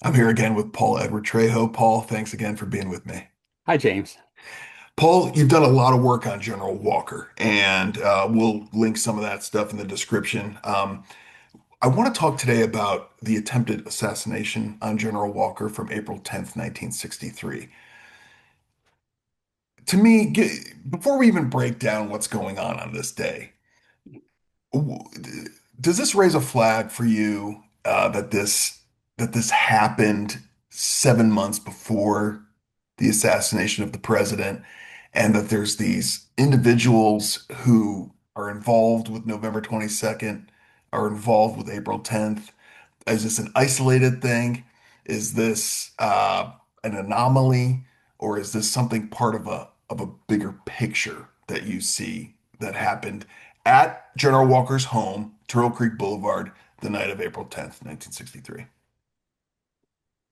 I'm here again with Paul Edward Trejo. Paul, thanks again for being with me. Hi, James. Paul, you've done a lot of work on General Walker, and we'll link some of that stuff in the description. I want to talk today about the attempted assassination on General Walker from April 10th, 1963. To me, before we even break down what's going on this day, w- does this raise a flag for you that this happened 7 months before the assassination of the president, and that there's these individuals who are involved with November 22nd, are involved with April 10th? Is this an isolated thing? Is this an anomaly, or is this something part of a bigger picture that you see that happened at General Walker's home, Turtle Creek Boulevard, the night of April 10th, 1963?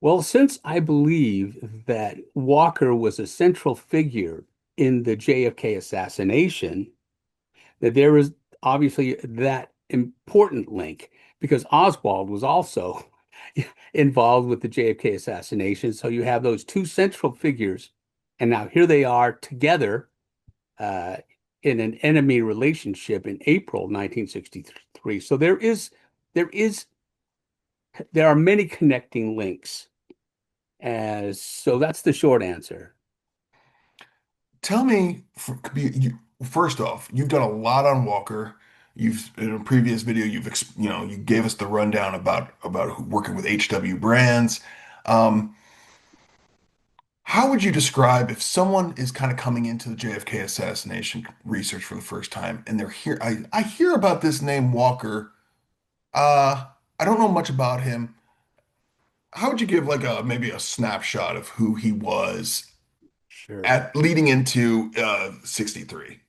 Well, since I believe that Walker was a central figure in the JFK assassination, that there is obviously that important link because Oswald was also involved with the JFK assassination. So you have those two central figures, and now here they are together uh, in an enemy relationship in April 1963. So there is, there are many connecting links. So that's the short answer. Tell me, first off, you've done a lot on Walker. You've in a previous video, you gave us the rundown about working with HW Brands. Um, how would you describe if someone is kind of coming into the JFK assassination research for the first time and they're here? I hear about this name Walker. I don't know much about him. How would you give like a maybe a snapshot of who he was Sure. at leading into 63?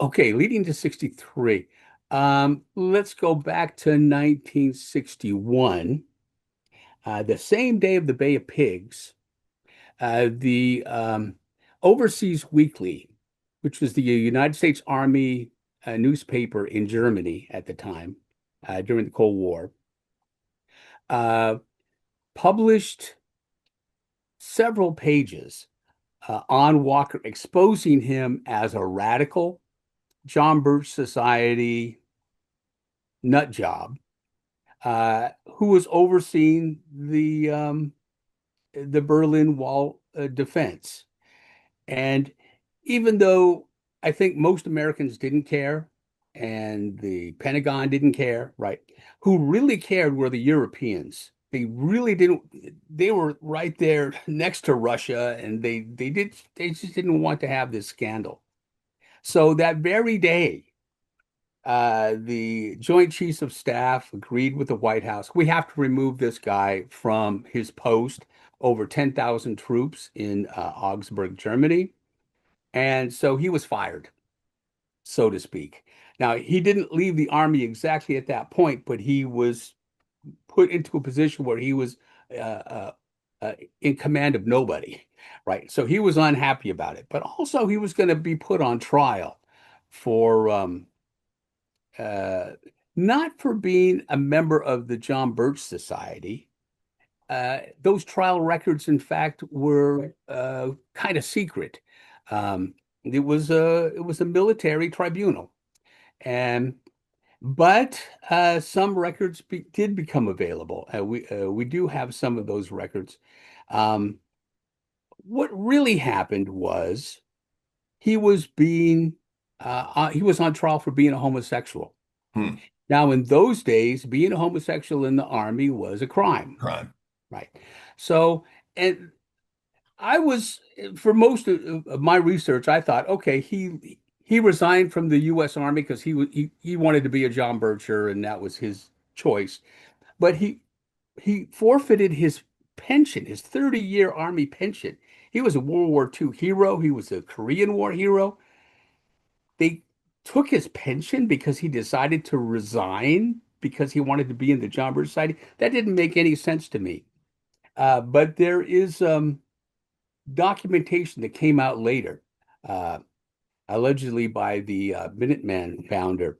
Okay, leading to 63. Let's go back to 1961. The same day of the Bay of Pigs, the Overseas Weekly, which was the United States Army newspaper in Germany at the time, during the Cold War, uh, published several pages on Walker, exposing him as a radical, John Birch Society nut job, who was overseeing the Berlin Wall defense. And even though I think most Americans didn't care, and the Pentagon didn't care, right? Who really cared were the Europeans. They really didn't. They were right there next to Russia, and they just didn't want to have this scandal. So that very day, the Joint Chiefs of Staff agreed with the White House. We have to remove this guy from his post, over 10,000 troops in Augsburg, Germany. And so he was fired, so to speak. Now, he didn't leave the army exactly at that point, but he was put into a position where he was uh, uh, in command of nobody, right? So he was unhappy about it, but also he was going to be put on trial for uh, not for being a member of the John Birch Society. Those trial records, in fact, were kind of secret. It was a military tribunal, and but some records did become available. We do have some of those records. Um, what really happened was he was being he was on trial for being a homosexual. Hmm. Now, in those days, being a homosexual in the army was a crime, Crime. right? So, and I was, for most of my research, I thought, okay, he resigned from the U.S. Army because he wanted to be a John Bircher, and that was his choice. But he forfeited his pension, his 30-year Army pension. He was a World War II hero. He was a Korean War hero. They took his pension because he decided to resign because he wanted to be in the John Birch Society. That didn't make any sense to me. But there is documentation that came out later, uh, allegedly by the Minuteman founder,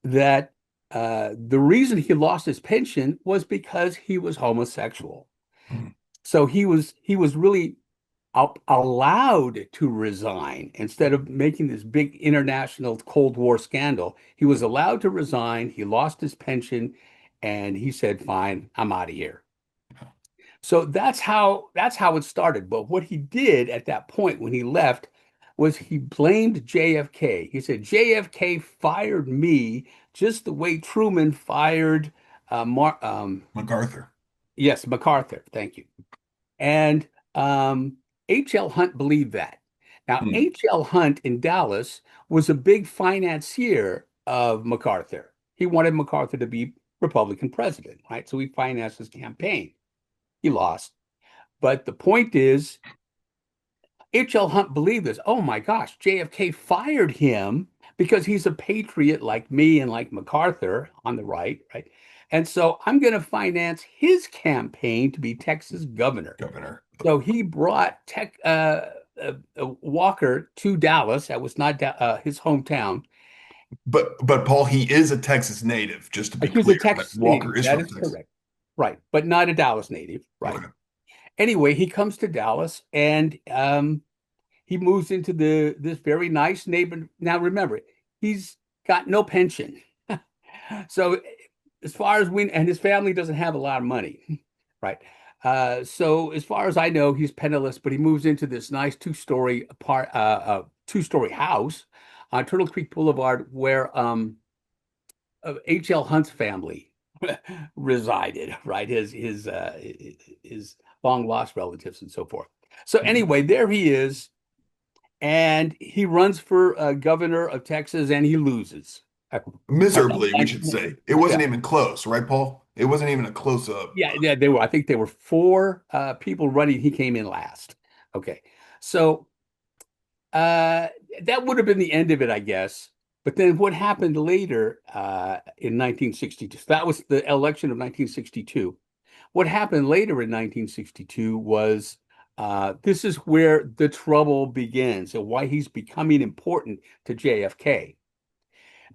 that The reason he lost his pension was because he was homosexual. Hmm. So he was really allowed to resign instead of making this big international Cold War scandal. He was allowed to resign. He lost his pension, and he said, "Fine, I'm out of here." So that's how it started. But what he did at that point when he left was he blamed JFK. He said JFK fired me just the way Truman fired Mar MacArthur. yes, MacArthur. Thank you. And H.L. Hunt believed that. Now, Hmm. H.L. Hunt in Dallas was a big financier of MacArthur. He wanted MacArthur to be Republican president, right? So he financed his campaign. He lost. But the point is, H.L. Hunt believed this. Oh my gosh, JFK fired him because he's a patriot like me and like MacArthur on the right, right? And so I'm going to finance his campaign to be Texas governor. Governor. So he brought Walker to Dallas. That was not his hometown. But Paul, he is a Texas native, just to be He's a clear. Like Texas Walker native. is That from is Texas. correct. Right. But not a Dallas native. Right. Okay. Anyway, he comes to Dallas and he moves into this very nice neighborhood. Now remember, he's got no pension. So as far as we and his family doesn't have a lot of money, right? So as far as I know, he's penniless, but he moves into this nice two-story house on Turtle Creek Boulevard where H.L. Hunt's family resided, right? His long lost relatives and so forth. So anyway, there he is, and he runs for governor of Texas, and he loses. By a Miserably, we should say. landslide. It wasn't Yeah, even close, right, Paul? It wasn't even a close up. yeah. They were. I think there were four people running. He came in last. Okay, so uh, that would have been the end of it, I guess. But then what happened later in 1962? So that was the election of 1962. What happened later in 1962 was this is where the trouble begins and why he's becoming important to JFK.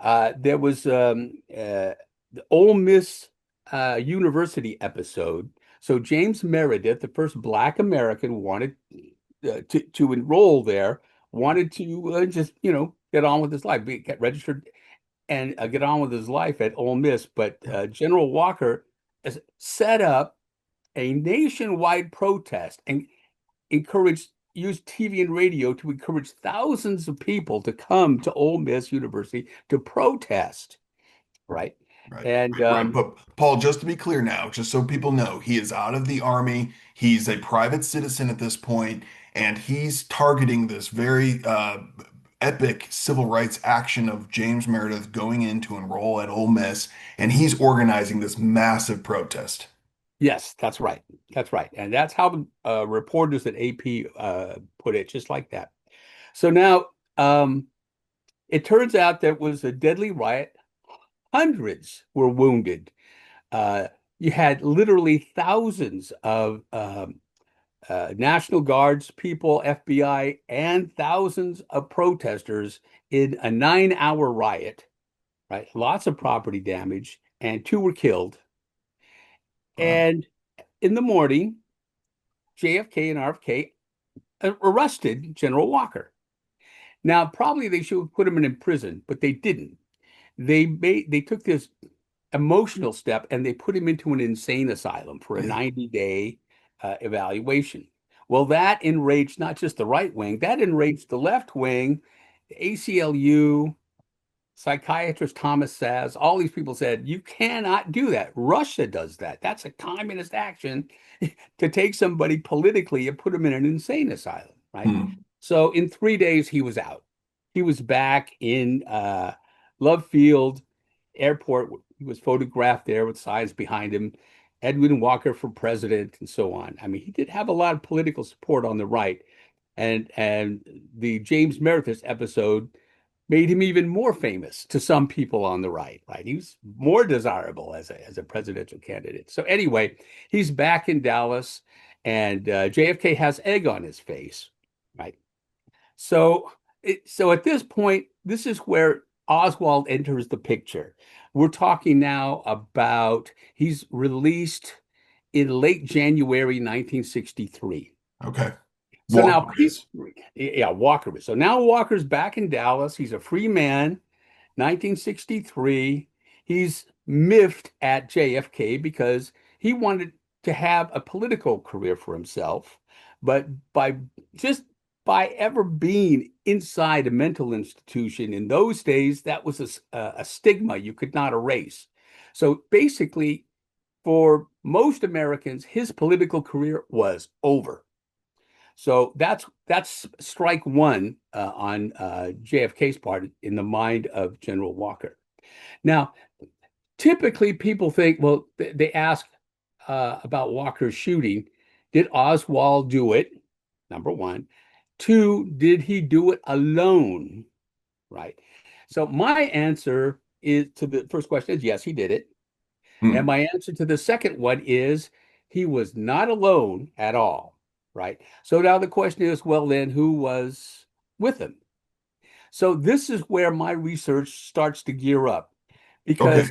There was the Ole Miss University episode. So James Meredith, the first Black American, wanted to enroll there, wanted to just get on with his life, get registered and get on with his life at Ole Miss. But General Walker has set up a nationwide protest and encouraged used TV and radio to encourage thousands of people to come to Ole Miss University to protest, right? Right, And right. But Paul, just to be clear now, just so people know, he is out of the army. He's a private citizen at this point, and he's targeting this very epic civil rights action of James Meredith going in to enroll at Ole Miss, and he's organizing this massive protest. yes, that's right. That's right. And that's how the reporters at AP put it, just like that. So now it turns out there was a deadly riot. Hundreds were wounded. Uh, you had literally thousands of National Guards people, FBI, and thousands of protesters in a 9-hour riot, right? Lots of property damage, and two were killed. Wow. And in the morning, JFK and RFK arrested General Walker. Now, probably they should have put him in prison, but they didn't. They took this emotional step and they put him into an insane asylum for a Yeah. 90-day evaluation. Well, that enraged not just the right wing, that enraged the left wing, the ACLU, psychiatrist Thomas Saz, all these people said, you cannot do that. Russia does that. That's a communist action to take somebody politically and put them in an insane asylum, right? Hmm. So in 3 days, he was out. He was back in Love Field Airport. He was photographed there with signs behind him, Edwin Walker for president, and so on. I mean, he did have a lot of political support on the right. And the James Meredith episode made him even more famous to some people on the right, right? He was more desirable as a presidential candidate. So anyway, he's back in Dallas, and JFK has egg on his face, right? So at this point, this is where Oswald enters the picture. We're talking now about he's released in late January 1963. Okay. So now, Walker is. yeah, Walker is. So now Walker's back in Dallas. He's a free man. 1963. He's miffed at JFK because he wanted to have a political career for himself, but just by ever being inside a mental institution in those days, that was a stigma you could not erase. So basically, for most Americans, his political career was over. So that's strike one on JFK's part in the mind of General Walker. Now, typically people think, well, they ask about Walker's shooting. Did Oswald do it? Number one. Two, did he do it alone? Right. So my answer is to the first question is yes, he did it. And Hmm. my answer to the second one is he was not alone at all, right? So now the question is, well, then who was with him? So this is where my research starts to gear up Okay. because,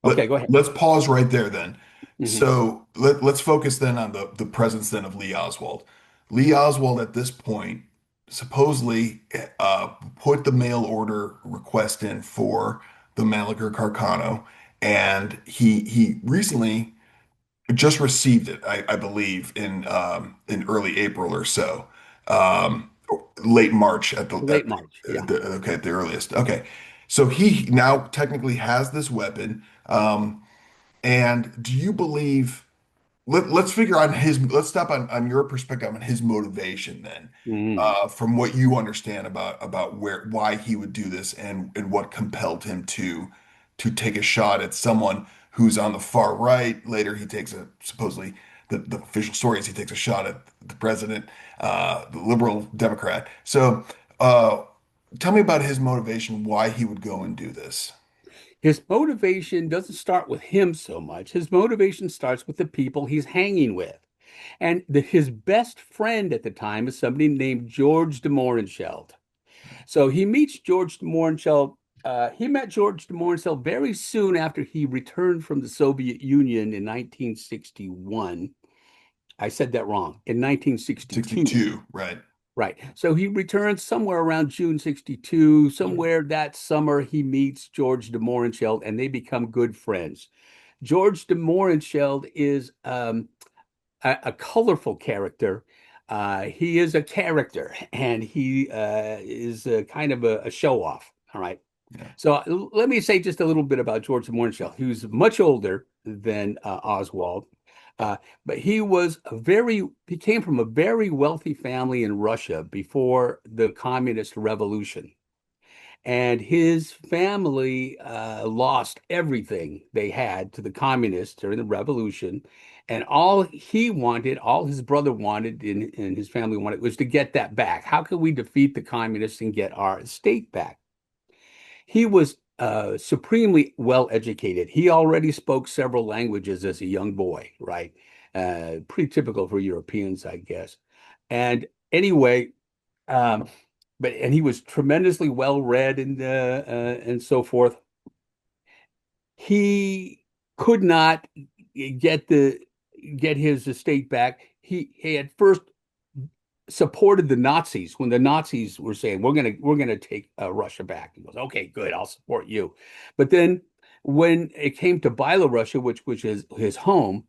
Let okay, go ahead. let's pause right there then. Mhm. So let's focus then on the presence then of Lee Oswald. Lee Oswald at this point supposedly put the mail order request in for the Maliker Carcano, and he recently just received it, I believe, in early April or so, um, late March Late March, yeah. okay, at the earliest. Okay, so he now technically has this weapon. And do you believe? Let's figure out let's stop on your perspective on his motivation then, Mhm. from what you understand about why he would do this and what compelled him to take a shot at someone who's on the far right. Later, he takes a supposedly the official story is he takes a shot at the president, the liberal Democrat. So, uh, tell me about his motivation, why he would go and do this. His motivation doesn't start with him so much. His motivation starts with the people he's hanging with. And his best friend at the time is somebody named George de Mohrenscheld. So he meets George de Mohrenscheld. He met George de Mohrenscheld very soon after he returned from the Soviet Union in 1961. I said that wrong. In 1962. 62, right? Right. So he returns somewhere around June 62. Somewhere that summer, he meets George de Mohrenscheld and they become good friends. George de Mohrenscheld is a colorful character. He is a character and he is kind of a show off. All right. Yeah. So let me say just a little bit about George Morgenstern, who's much older than Oswald. Uh, but he came from a very wealthy family in Russia before the communist revolution. And his family lost everything they had to the communists during the revolution. And all he wanted, all his brother wanted, and his family wanted, was to get that back. How can we defeat the communists and get our estate back? He was supremely well educated. He already spoke several languages as a young boy, right? Pretty typical for Europeans, I guess. And anyway, um, and he was tremendously well read and so forth. He could not get the get his estate back. He at first supported the Nazis when the Nazis were saying we're gonna take Russia back. He goes, okay, good, I'll support you. But then when it came to Byelorussian, which is his home,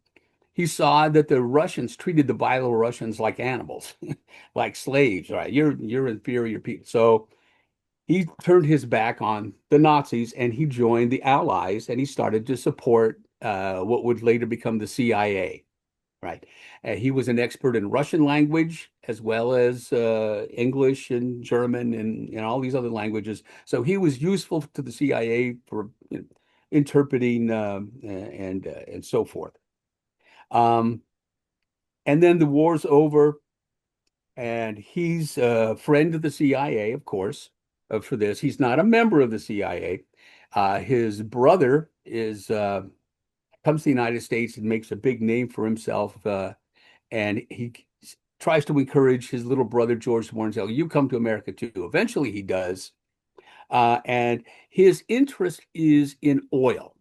he saw that the Russians treated the Byelorussians like animals, like slaves. Right? You're inferior people. So he turned his back on the Nazis and he joined the Allies and he started to support what would later become the CIA. Right. He was an expert in Russian language as well as English and German and all these other languages. So he was useful to the CIA for interpreting and so forth. Um, and then the war's over, and he's a friend of the CIA, of course, for this. He's not a member of the CIA. His brother is comes to the United States and makes a big name for himself. And he tries to encourage his little brother George Warrenzel, you come to America too. Eventually he does. And his interest is in oil.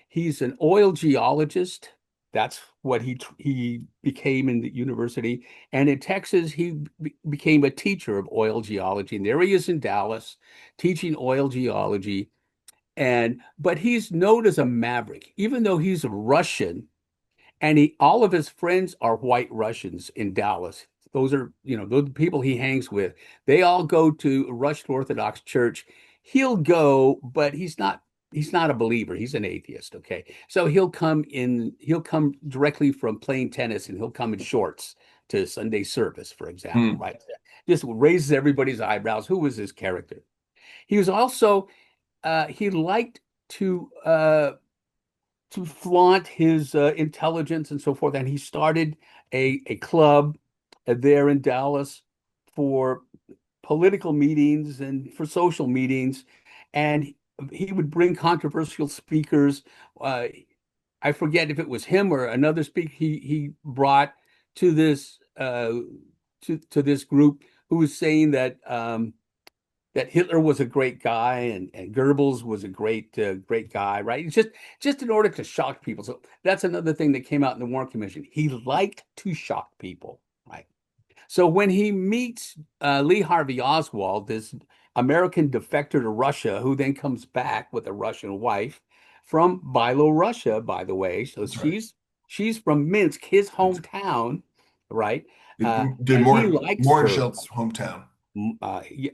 He's an oil geologist. That's what he became in the university. And in Texas, he became a teacher of oil geology. And there he is in Dallas teaching oil geology. And but he's known as a maverick, even though he's a Russian and he all of his friends are white Russians in Dallas. Those are, those are the people he hangs with. They all go to Russian Orthodox Church. He'll go, but he's not a believer. He's an atheist, okay? So he'll come directly from playing tennis and he'll come in shorts to Sunday service, for example, Hmm. right? Just raises everybody's eyebrows. Who was this character? He was also he liked to flaunt his intelligence and so forth. And he started a club there in Dallas for political meetings and for social meetings. And he would bring controversial speakers. Uh, I forget if it was him or another speaker he brought to this to this group who was saying that Hitler was a great guy and Goebbels was a great guy, right? It's just in order to shock people. So that's another thing that came out in the Warren Commission. He liked to shock people, right? So when he meets Lee Harvey Oswald, this American defector to Russia, who then comes back with a Russian wife from Russia, by the way. So That's right. she's from Minsk, his It's hometown, right? De And he likes her Mohrenschildt's hometown.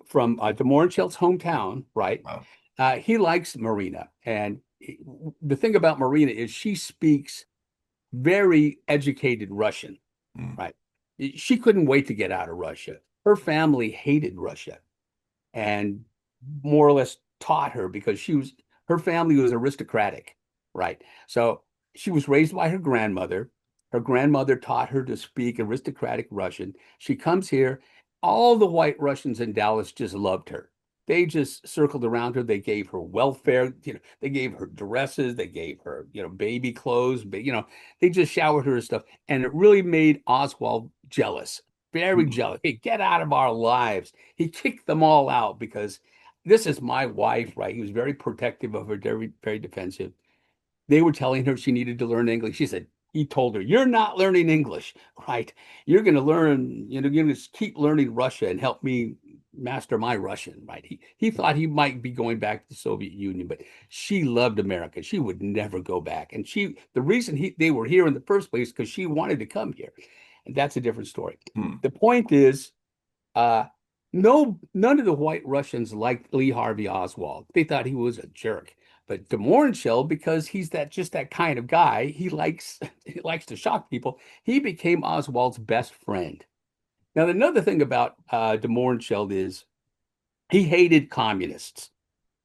from Des Moines, hometown, right? Wow. He likes Marina. And the thing about Marina is she speaks very educated Russian, Hmm. right? She couldn't wait to get out of Russia. Her family hated Russia and more or less taught her because her family was aristocratic, right? So she was raised by her grandmother. Her grandmother taught her to speak aristocratic Russian. She comes here. All the white Russians in Dallas just loved her. They just circled around her. They gave her welfare, they gave her dresses, they gave her, baby clothes, but they just showered her with stuff. And it really made Oswald jealous, very Hmm. jealous. Hey, get out of our lives. He kicked them all out because this is my wife, right? He was very protective of her, very, very defensive. They were telling her she needed to learn English. She said, he told her, "You're not learning English, right? You're going to learn, you're going to keep learning Russia and help me master my Russian," right? He thought he might be going back to the Soviet Union, but she loved America. She would never go back. And the reason they were here in the first place because she wanted to come here. And that's a different story. Hmm. The point is, uh, no, none of the white Russians liked Lee Harvey Oswald. They thought he was a jerk. But de Mohrenschildt, because he's that kind of guy, he likes he likes to shock people. He became Oswald's best friend. Now, another thing about de Mohrenschildt is he hated communists.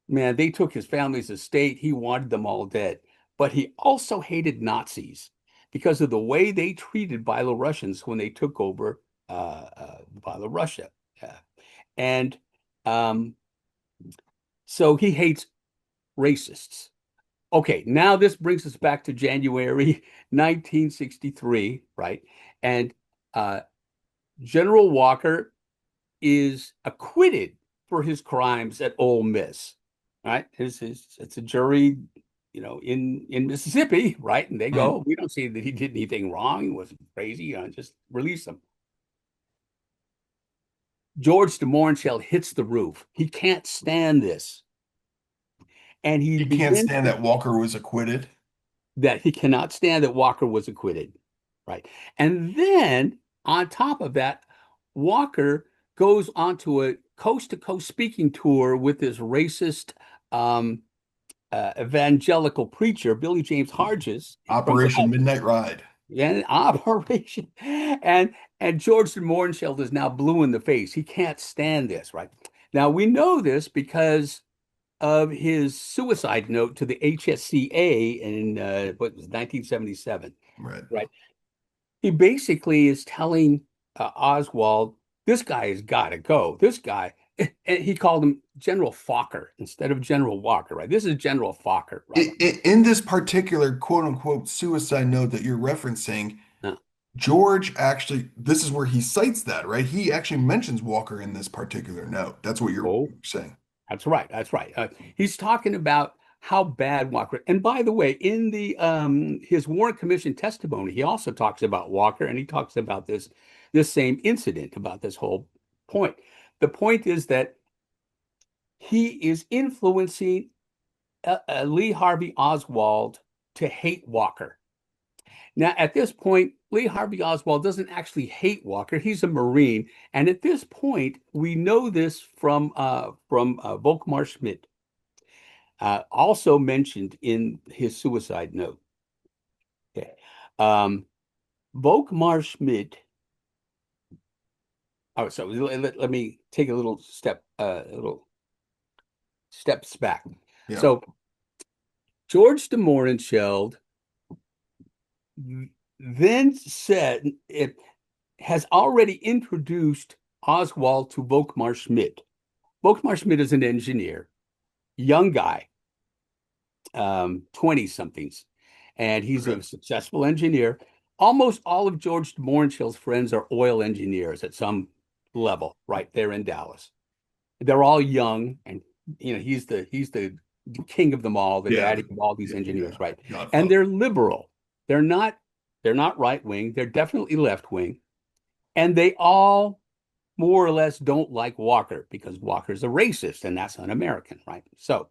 Man, they took his family's estate. He wanted them all dead. But he also hated Nazis because of the way they treated Belarusians when they took over Belarus. Uh, and um, so he hates racists. Okay, now this brings us back to January 1963, right? And uh, General Walker is acquitted for his crimes at Ole Miss, right? It's a jury, in Mississippi, right? And they Hmm. go, we don't see that he did anything wrong. He wasn't crazy, just release him. George de Mohrenschildt hits the roof. He can't stand this. And he He can't begins stand to that Walker was acquitted. that he cannot stand that Walker was acquitted, right? And then on top of that, Walker goes onto a coast to coast speaking tour with this racist um, evangelical preacher, Billy James Harges from Operation Midnight Ride. yeah, Operation, and George Morgenscheld is now blue in the face. He can't stand this, right? Now we know this because of his suicide note to the HSCA in what was 1977, Right. right? He basically is telling Oswald, this guy has got to go. This guy, and he called him General Fokker instead of General Walker, right? This is General Fokker, right? In this particular quote unquote suicide note that you're referencing, Uh, George actually, this is where he cites that, right? He actually mentions Walker in this particular note. That's what you're oh, saying. That's right. That's right. He's talking about how bad Walker. And by the way, in the his Warren Commission testimony, he also talks about Walker, and he talks about this same incident, about this whole point. The point is that he is influencing Lee Harvey Oswald to hate Walker. Now, at this point, Lee Harvey Oswald doesn't actually hate Walker. He's a Marine, and at this point, we know this from Volkmar Schmidt, also mentioned in his suicide note. Okay. Um, Volkmar Schmidt. Oh, so let me take a little steps back. Yeah. So George de Mohrenschildt then said it has already introduced Oswald to Volkmar Schmidt. Volkmar Schmidt is an engineer, young guy, 20 somethings, and he's Okay. a successful engineer. Almost all of George Morenschild's friends are oil engineers at some level right there in Dallas. They're all young, and he's the king of them all, the Yeah. daddy of all these Yeah. engineers, Yeah. right? And Godfather. they're liberal. They're not they're not right wing. They're definitely left wing, and they all more or less don't like Walker because Walker's a racist, and that's un-American, right? So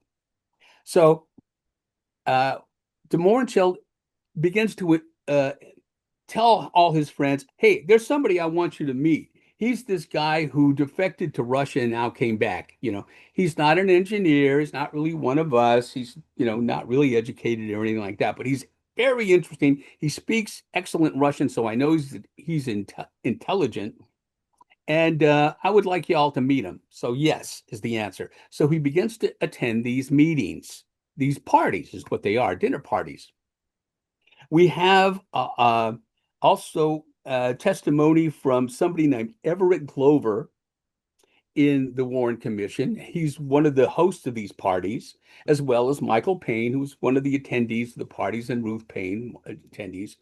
uh, de Mohrenschildt begins to tell all his friends, hey, there's somebody I want you to meet. He's this guy who defected to Russia and now came back. He's not an engineer. He's not really one of us. He's, not really educated or anything like that, but he's very interesting. He speaks excellent Russian, so I know he's intelligent. And I would like you all to meet him. So, yes, is the answer. So he begins to attend these meetings, these parties is what they are, dinner parties. We have also testimony from somebody named Everett Glover in the Warren Commission. He's one of the hosts of these parties, as well as Michael Payne, who's one of the attendees of the parties, and Ruth Payne, attendees.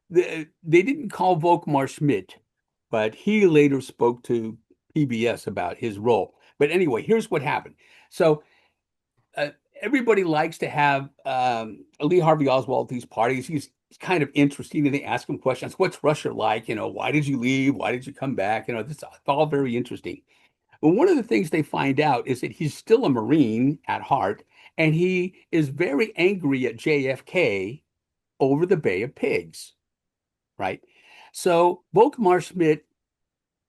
They didn't call Volkmar Schmidt, but he later spoke to PBS about his role. But anyway, here's what happened. So uh, everybody likes to have Lee Harvey Oswald at these parties. He's kind of interesting, and they ask him questions. What's Russia like? Why did you leave? Why did you come back? This is all very interesting. But one of the things they find out is that he's still a Marine at heart, and he is very angry at JFK over the Bay of Pigs, right? So Volkmar Schmidt,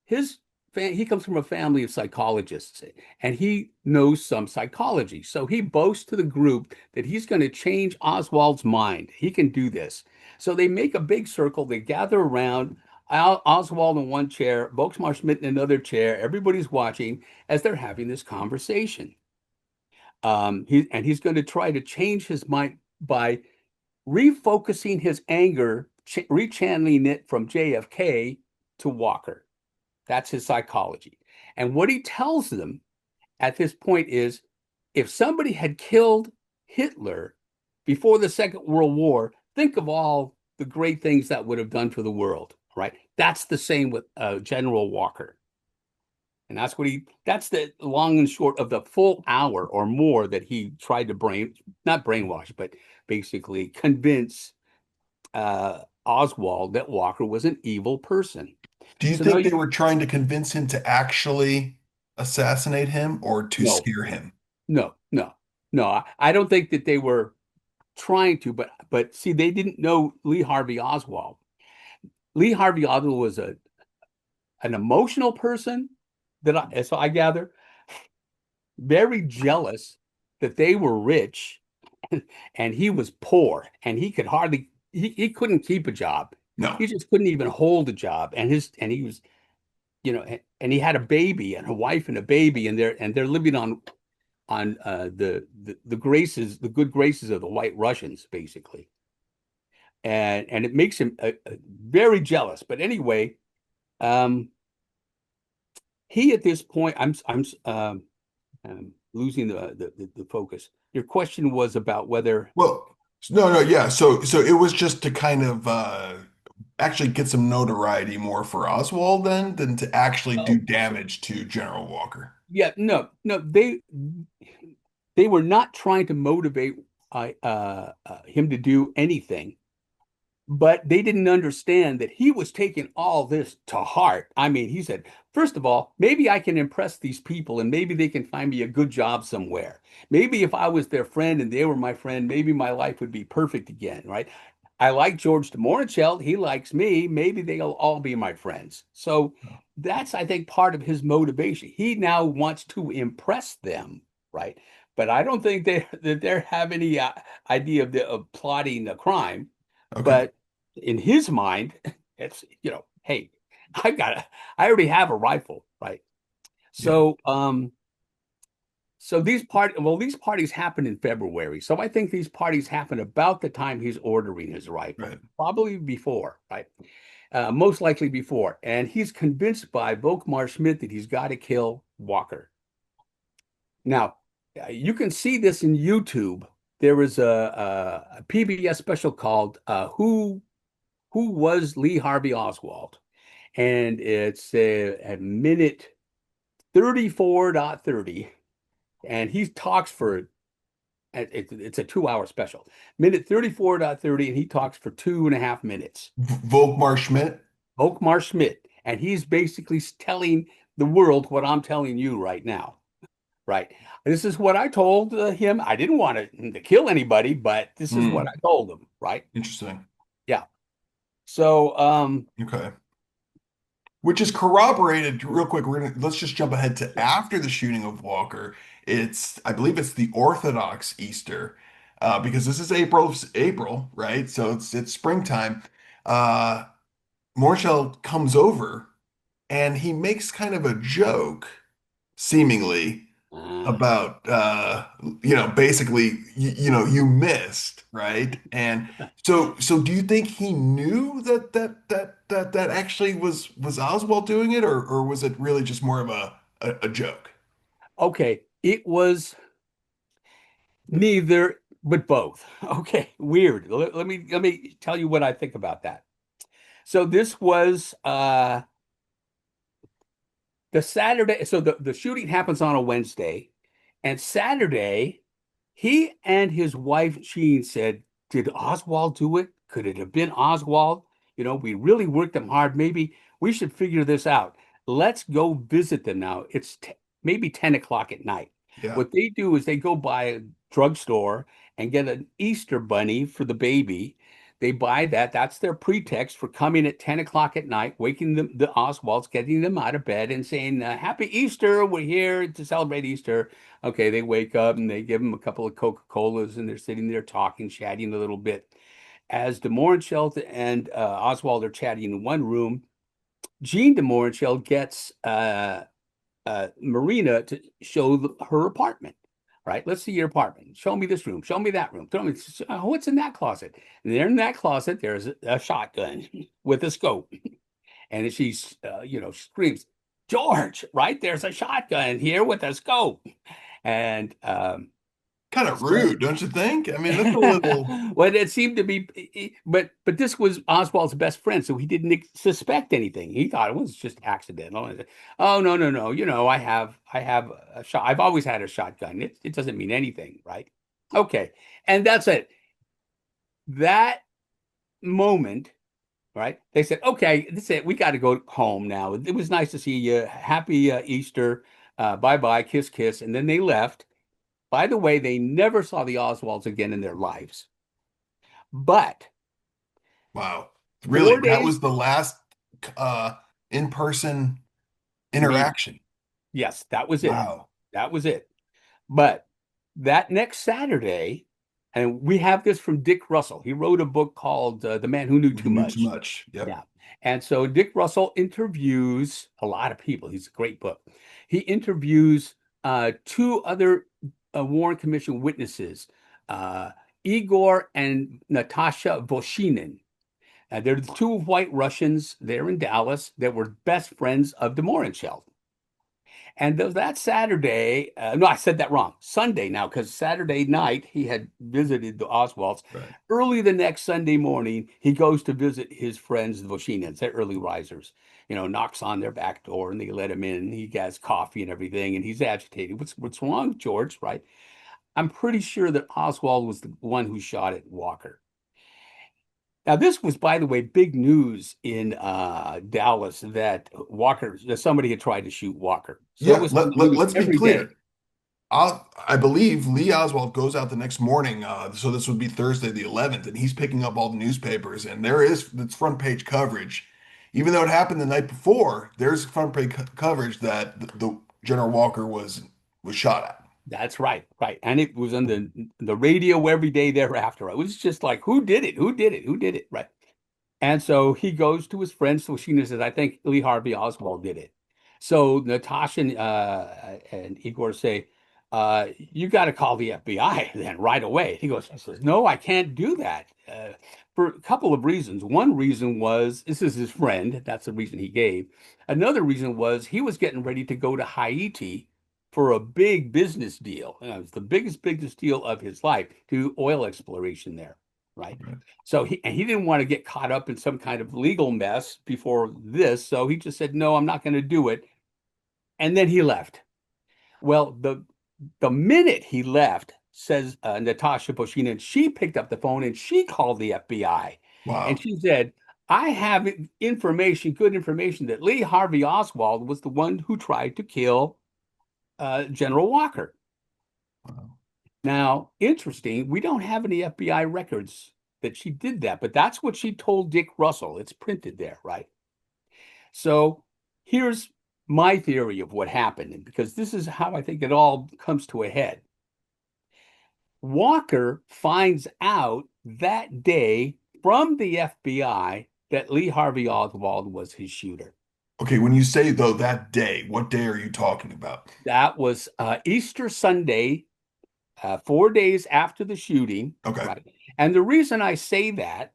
he comes from a family of psychologists, and he knows some psychology. So he boasts to the group that he's going to change Oswald's mind. He can do this. So they make a big circle. They gather around Oswald in one chair, Volkmar Schmidt in another chair. Everybody's watching as they're having this conversation. He's going to try to change his mind by refocusing his anger, rechanneling it from JFK to Walker. That's his psychology. And what he tells them at this point is if somebody had killed Hitler before the Second World War, think of all the great things that would have done for the world, right? That's the same with General Walker. And that's the long and short of the full hour or more that he tried to not brainwash, but basically convince Oswald that Walker was an evil person. Do you So now think they were trying to convince him to actually assassinate him or to no, scare him? no, no, no. I don't think that they were trying to, but see, they didn't know Lee Harvey Oswald. Lee Harvey Oswald was an emotional person so I gather, very jealous that they were rich and he was poor and he couldn't keep a job. No. He just couldn't even hold a job. And he was, and he had a baby and a wife and a baby, and they're living on the graces, the good graces of the White Russians, basically. And it makes him very jealous. But anyway, um, he at this point, I'm losing the focus. Your question was about whether Well, no, no, yeah. So it was just to kind of actually get some notoriety more for Oswald then than to actually do Oh, damage to General Walker. yeah, no, no, they were not trying to motivate him to do anything. But they didn't understand that he was taking all this to heart. I mean, he said, first of all, maybe I can impress these people and maybe they can find me a good job somewhere. Maybe if I was their friend and they were my friend, maybe my life would be perfect again, right? I like George de Montchel. He likes me. Maybe they'll all be my friends. So that's, I think, part of his motivation. He now wants to impress them, right? But I don't think they have any idea of plotting a crime. Okay. But in his mind, it's, hey, I got I already have a rifle, right? Yeah. So these parties happen in February. So I think these parties happen about the time he's ordering his rifle, Right. probably before, right? Most likely before. And he's convinced by Volkmar Schmidt that he's got to kill Walker. Now, you can see this in YouTube. There was a PBS special called Who Was Lee Harvey Oswald? And it's at minute 34.30. And he talks for, it's a 2 hour special, minute 34.30. And he talks for 2.5 minutes. Volkmar Schmidt. Volkmar Schmidt. And he's basically telling the world what I'm telling you right now. Right. This is what I told him. I didn't want to kill anybody, but this is what Hmm. I told him. Right. Interesting. Yeah. So, Okay. Which is corroborated real quick. Let's just jump ahead to yeah. after the shooting of Walker. I believe it's the Orthodox Easter, because this is April, right? So it's springtime. Uh, Morshell comes over and he makes kind of a joke, seemingly, Uh, about basically you missed, right? And so do you think he knew that actually was Oswald doing it, or was it really just more of a joke? okay. It was neither, but both. Okay. Weird. Let me tell you what I think about that. So this was the Saturday. So the shooting happens on a Wednesday, and Saturday, he and his wife Jean said, "Did Oswald do it? Could it have been Oswald? We really worked them hard. Maybe we should figure this out. Let's go visit them now. It's maybe 10 o'clock at night." Yeah. What they do is they go by a drugstore and get an Easter bunny for the baby. They buy that. That's their pretext for coming at 10 o'clock at night, waking the Oswalds, getting them out of bed and saying, Happy Easter. We're here to celebrate Easter. Okay, they wake up and they give them a couple of Coca-Colas and they're sitting there talking, chatting a little bit. As de Mohrenschildt and Oswald are chatting in one room, Jean de Mohrenschildt gets Marina to show her apartment. Right? Let's see your apartment. Show me this room. Show me that room. Tell me what's in that closet. And there in that closet, there's a shotgun with a scope. And she's, screams, George, right? There's a shotgun here with a scope. And Kind of so, rude, don't you think? I mean, that's a little. well, it seemed to be, but this was Oswald's best friend, so he didn't suspect anything. He thought it was just accidental. And, oh no, no, no! I have a shot. I've always had a shotgun. It doesn't mean anything, right? Okay, and that's it. That moment, right? They said, okay, that's it. We got to go home now. It was nice to see you. Happy Easter. Bye bye. Kiss kiss. And then they left. By the way, they never saw the Oswalds again in their lives. But Wow. Really, four that days was the last uh in-person meeting. interaction. Yes, that was it. Wow. That was it. But that next Saturday, and we have this from Dick Russell. He wrote a book called The Man Who Knew Who Too knew too Much. much? Yep. Yeah. And so Dick Russell interviews a lot of people. He's a great book. He interviews two other Warren Commission witnesses, uh, Igor and Natasha Voshinin. They're the two white Russians there in Dallas that were best friends of de Mohrenschildt. And that Saturday, no, I said that wrong. Sunday now, because Saturday night he had visited the Oswalds. Right. Early the next Sunday morning, he goes to visit his friends, the Voshinas, they're early risers. Knocks on their back door and they let him in. He has coffee and everything, and he's agitated. What's wrong, George? Right? I'm pretty sure that Oswald was the one who shot at Walker. Now, this was, by the way, big news in Dallas that somebody had tried to shoot Walker. So it Yeah, was on the news let's be every day. clear. I believe Lee Oswald goes out the next morning, so this would be Thursday the 11th, and he's picking up all the newspapers, and it's front page coverage. Even though it happened the night before, there's front page coverage that the General Walker was shot at. That's right, right. And it was on the radio every day thereafter. It was just like, who did it? Who did it? Who did it? Right. And so he goes to his friend Selena says, I think Lee Harvey Oswald did it. So Natasha and Igor say, you got to call the FBI then right away. He says, no, I can't do that for a couple of reasons. One reason was this is his friend. That's the reason he gave. Another reason was he was getting ready to go to Haiti for a big business deal. It was the biggest business deal of his life to oil exploration there, right? Right. So he didn't want to get caught up in some kind of legal mess before this. So he just said, no, I'm not going to do it. And then he left. Well, the minute he left, says Natasha Boshina, she picked up the phone and she called the FBI. And Wow. she said, I have information, good information, that Lee Harvey Oswald was the one who tried to kill General Walker. Wow. Now, interesting, we don't have any FBI records that she did that, but that's what she told Dick Russell. It's printed there, right? So here's my theory of what happened, because this is how I think it all comes to a head. Walker finds out that day from the FBI that Lee Harvey Oswald was his shooter. Okay, when you say though that day, what day are you talking about? That was Easter Sunday, 4 days after the shooting, Okay. right? And the reason I say that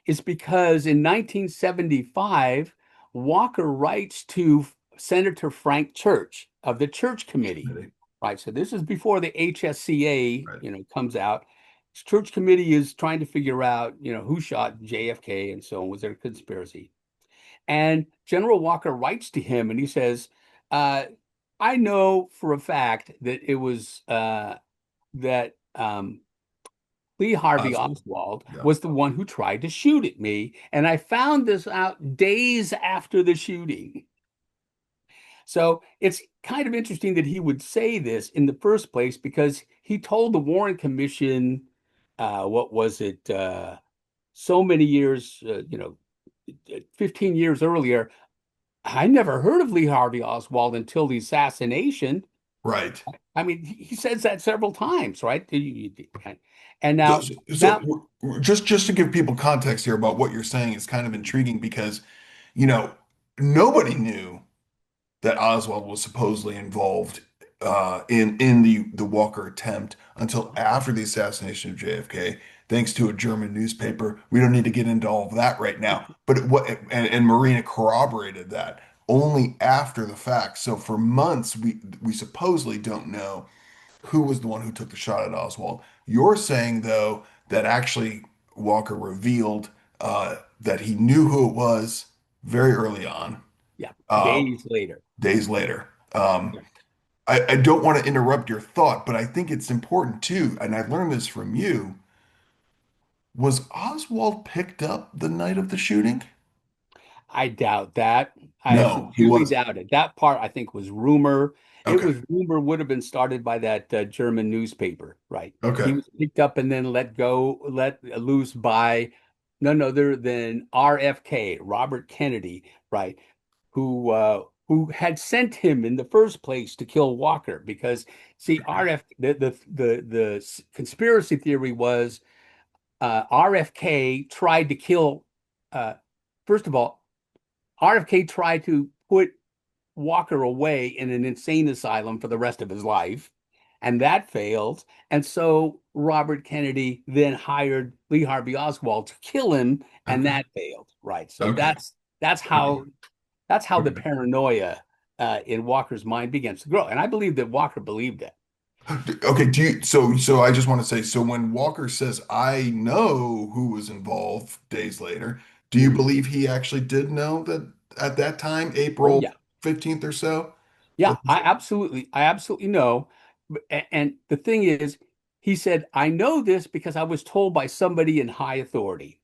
is because in 1975, Walker writes to Senator Frank Church of the Church Committee, Committee. right? So this is before the HSCA, Right. comes out. Church Committee is trying to figure out, who shot JFK and so on. Was there a conspiracy? And General Walker writes to him and he says, uh, I know for a fact that it was that Lee Harvey Oswald. Oswald Yeah. was the one who tried to shoot at me. And I found this out days after the shooting. So it's kind of interesting that he would say this in the first place because he told the Warren Commission, what was it, so many years, 15 years earlier, I never heard of Lee Harvey Oswald until the assassination. Right. I mean, he says that several times, right? And So, now, so now, just to give people context here about what you're saying is kind of intriguing because, you know, nobody knew that Oswald was supposedly involved in the Walker attempt until after the assassination of JFK, thanks to a German newspaper. We don't need to get into all of that right now, but and Marina corroborated that only after the fact. So for months, we supposedly don't know who was the one who took the shot at Oswald. You're saying though that actually Walker revealed that he knew who it was very early on. yeah, Uh, days later. days later. Yeah. I don't want to interrupt your thought, but I think it's important too, and I learned this from you. Was Oswald picked up the night of the shooting? I doubt that. I No, he sincerely wasn't. doubt it. That part I think was rumor. It Okay. was rumor would have been started by that German newspaper, right? He Okay. was picked up and then let loose by none other than RFK, Robert Kennedy, right? Who had sent him in the first place to kill Walker because see, RF the conspiracy theory was RFK tried to kill first of all, RFK tried to put Walker away in an insane asylum for the rest of his life, and that failed. And so Robert Kennedy then hired Lee Harvey Oswald to kill him, and Okay. that failed. Right. So Okay. that's Okay. how the Okay. paranoia. in Walker's mind begins to grow. And I believe that Walker believed it. Okay, do you so I just want to say, so when Walker says I know who was involved days later, do you Mhm. believe he actually did know that at that time, Oh April yeah. 15th or so? Yeah, I absolutely know. And the thing is, he said, I know this because I was told by somebody in high authority.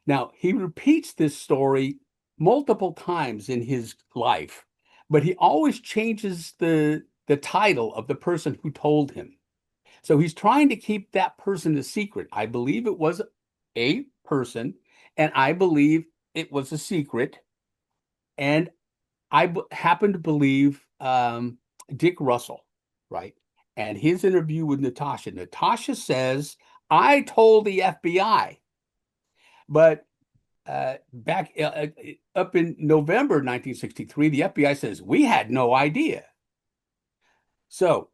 Now, he repeats this story multiple times in his life, but he always changes the title of the person who told him. So he's trying to keep that person a secret. I believe it was a person, and I believe it was a secret. And happen to believe Dick Russell, right? And his interview with Natasha. Natasha says, I told the FBI, but back up in November 1963, the FBI says, we had no idea. So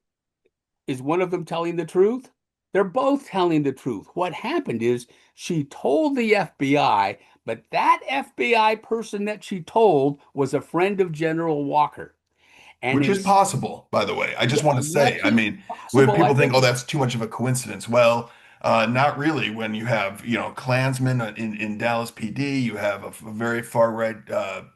is one of them telling the truth? They're both telling the truth. What happened is she told the FBI, but that FBI person that she told was a friend of General Walker. And Which is his, possible, by the way. I just yeah, want to say, which I is mean, when possible, I people think, oh, believe. that's too much of a coincidence. Well, not really. When you have, Klansmen in Dallas PD, you have a very far right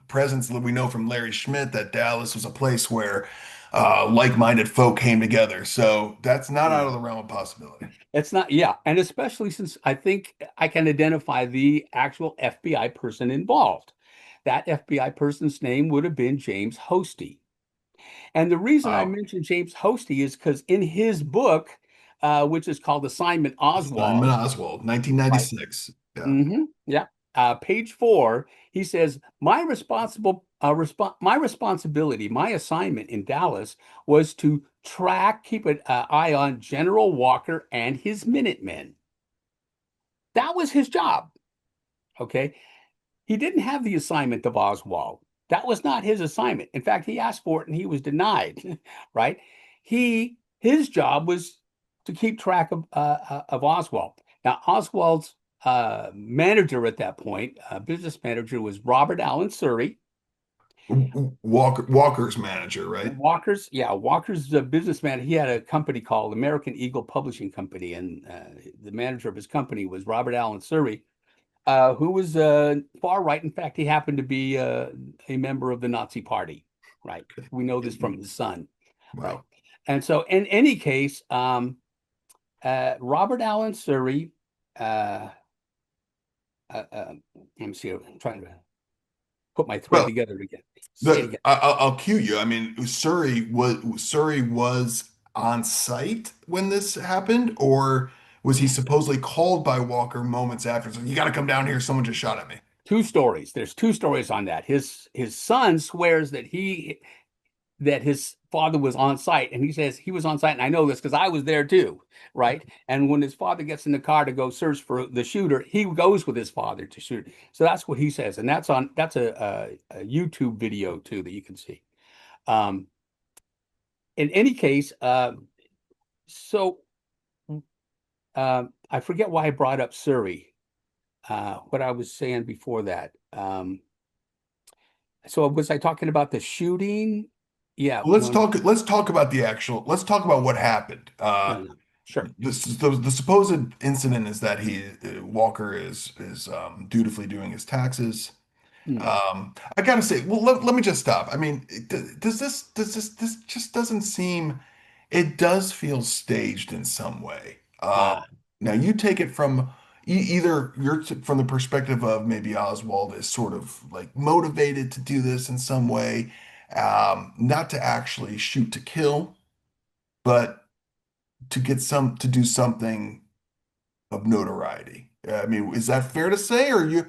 presence. We know from Larry Schmidt that Dallas was a place where like-minded folk came together. So that's not out Yeah. of the realm of possibility. It's not, yeah. And especially since I think I can identify the actual FBI person involved. That FBI person's name would have been James Hosty. And the reason I Wow. mentioned James Hosty is because in his book, which is called Assignment Simon Oswald, Oswald, right? 1996. Yeah. Yeah. Page 4, he says, my responsibility, my assignment in Dallas was to keep an eye on General Walker and his Minutemen. That was his job. Okay. He didn't have the assignment of Oswald. That was not his assignment. In fact, he asked for it and he was denied, right? His job was to keep track of Oswald. Now, Oswald's manager at that point, business manager, was Robert Allen Surrey. Walker's manager, right? Walker's a businessman. He had a company called American Eagle Publishing Company, and the manager of his company was Robert Allen Surrey, who was far right. In fact, he happened to be a member of the Nazi Party, right? Okay. We know this from his son, right? Wow. And so, in any case, Robert Allen Surrey, uh, let me see, I'm trying to put my thread Well, together again. Say it The again. I'll cue you. I mean, Surrey was on site when this happened, or was he supposedly called by Walker moments after? So you got to come down here. Someone just shot at me. Two stories. There's two stories on that. His son swears that his father was on site, and he says he was on site, and I know this because I was there too, right? And when his father gets in the car to go search for the shooter, he goes with his father to shoot. So that's what he says, and that's a YouTube video too that you can see. Um, in any case, so I forget why I brought up Surrey. What I was saying before that. So was I talking about the shooting? Yeah, Well, no, no, let's talk about what happened. no, no. Sure. The supposed incident is that Walker is dutifully doing his taxes. Hmm. I gotta say, well, let me just stop. I mean, this just doesn't seem, it does feel staged in some way. Ah, Now you take it from either from the perspective of maybe Oswald is sort of like motivated to do this in some way, not to actually shoot to kill, but to do something of notoriety. I mean, is that fair to say, or you?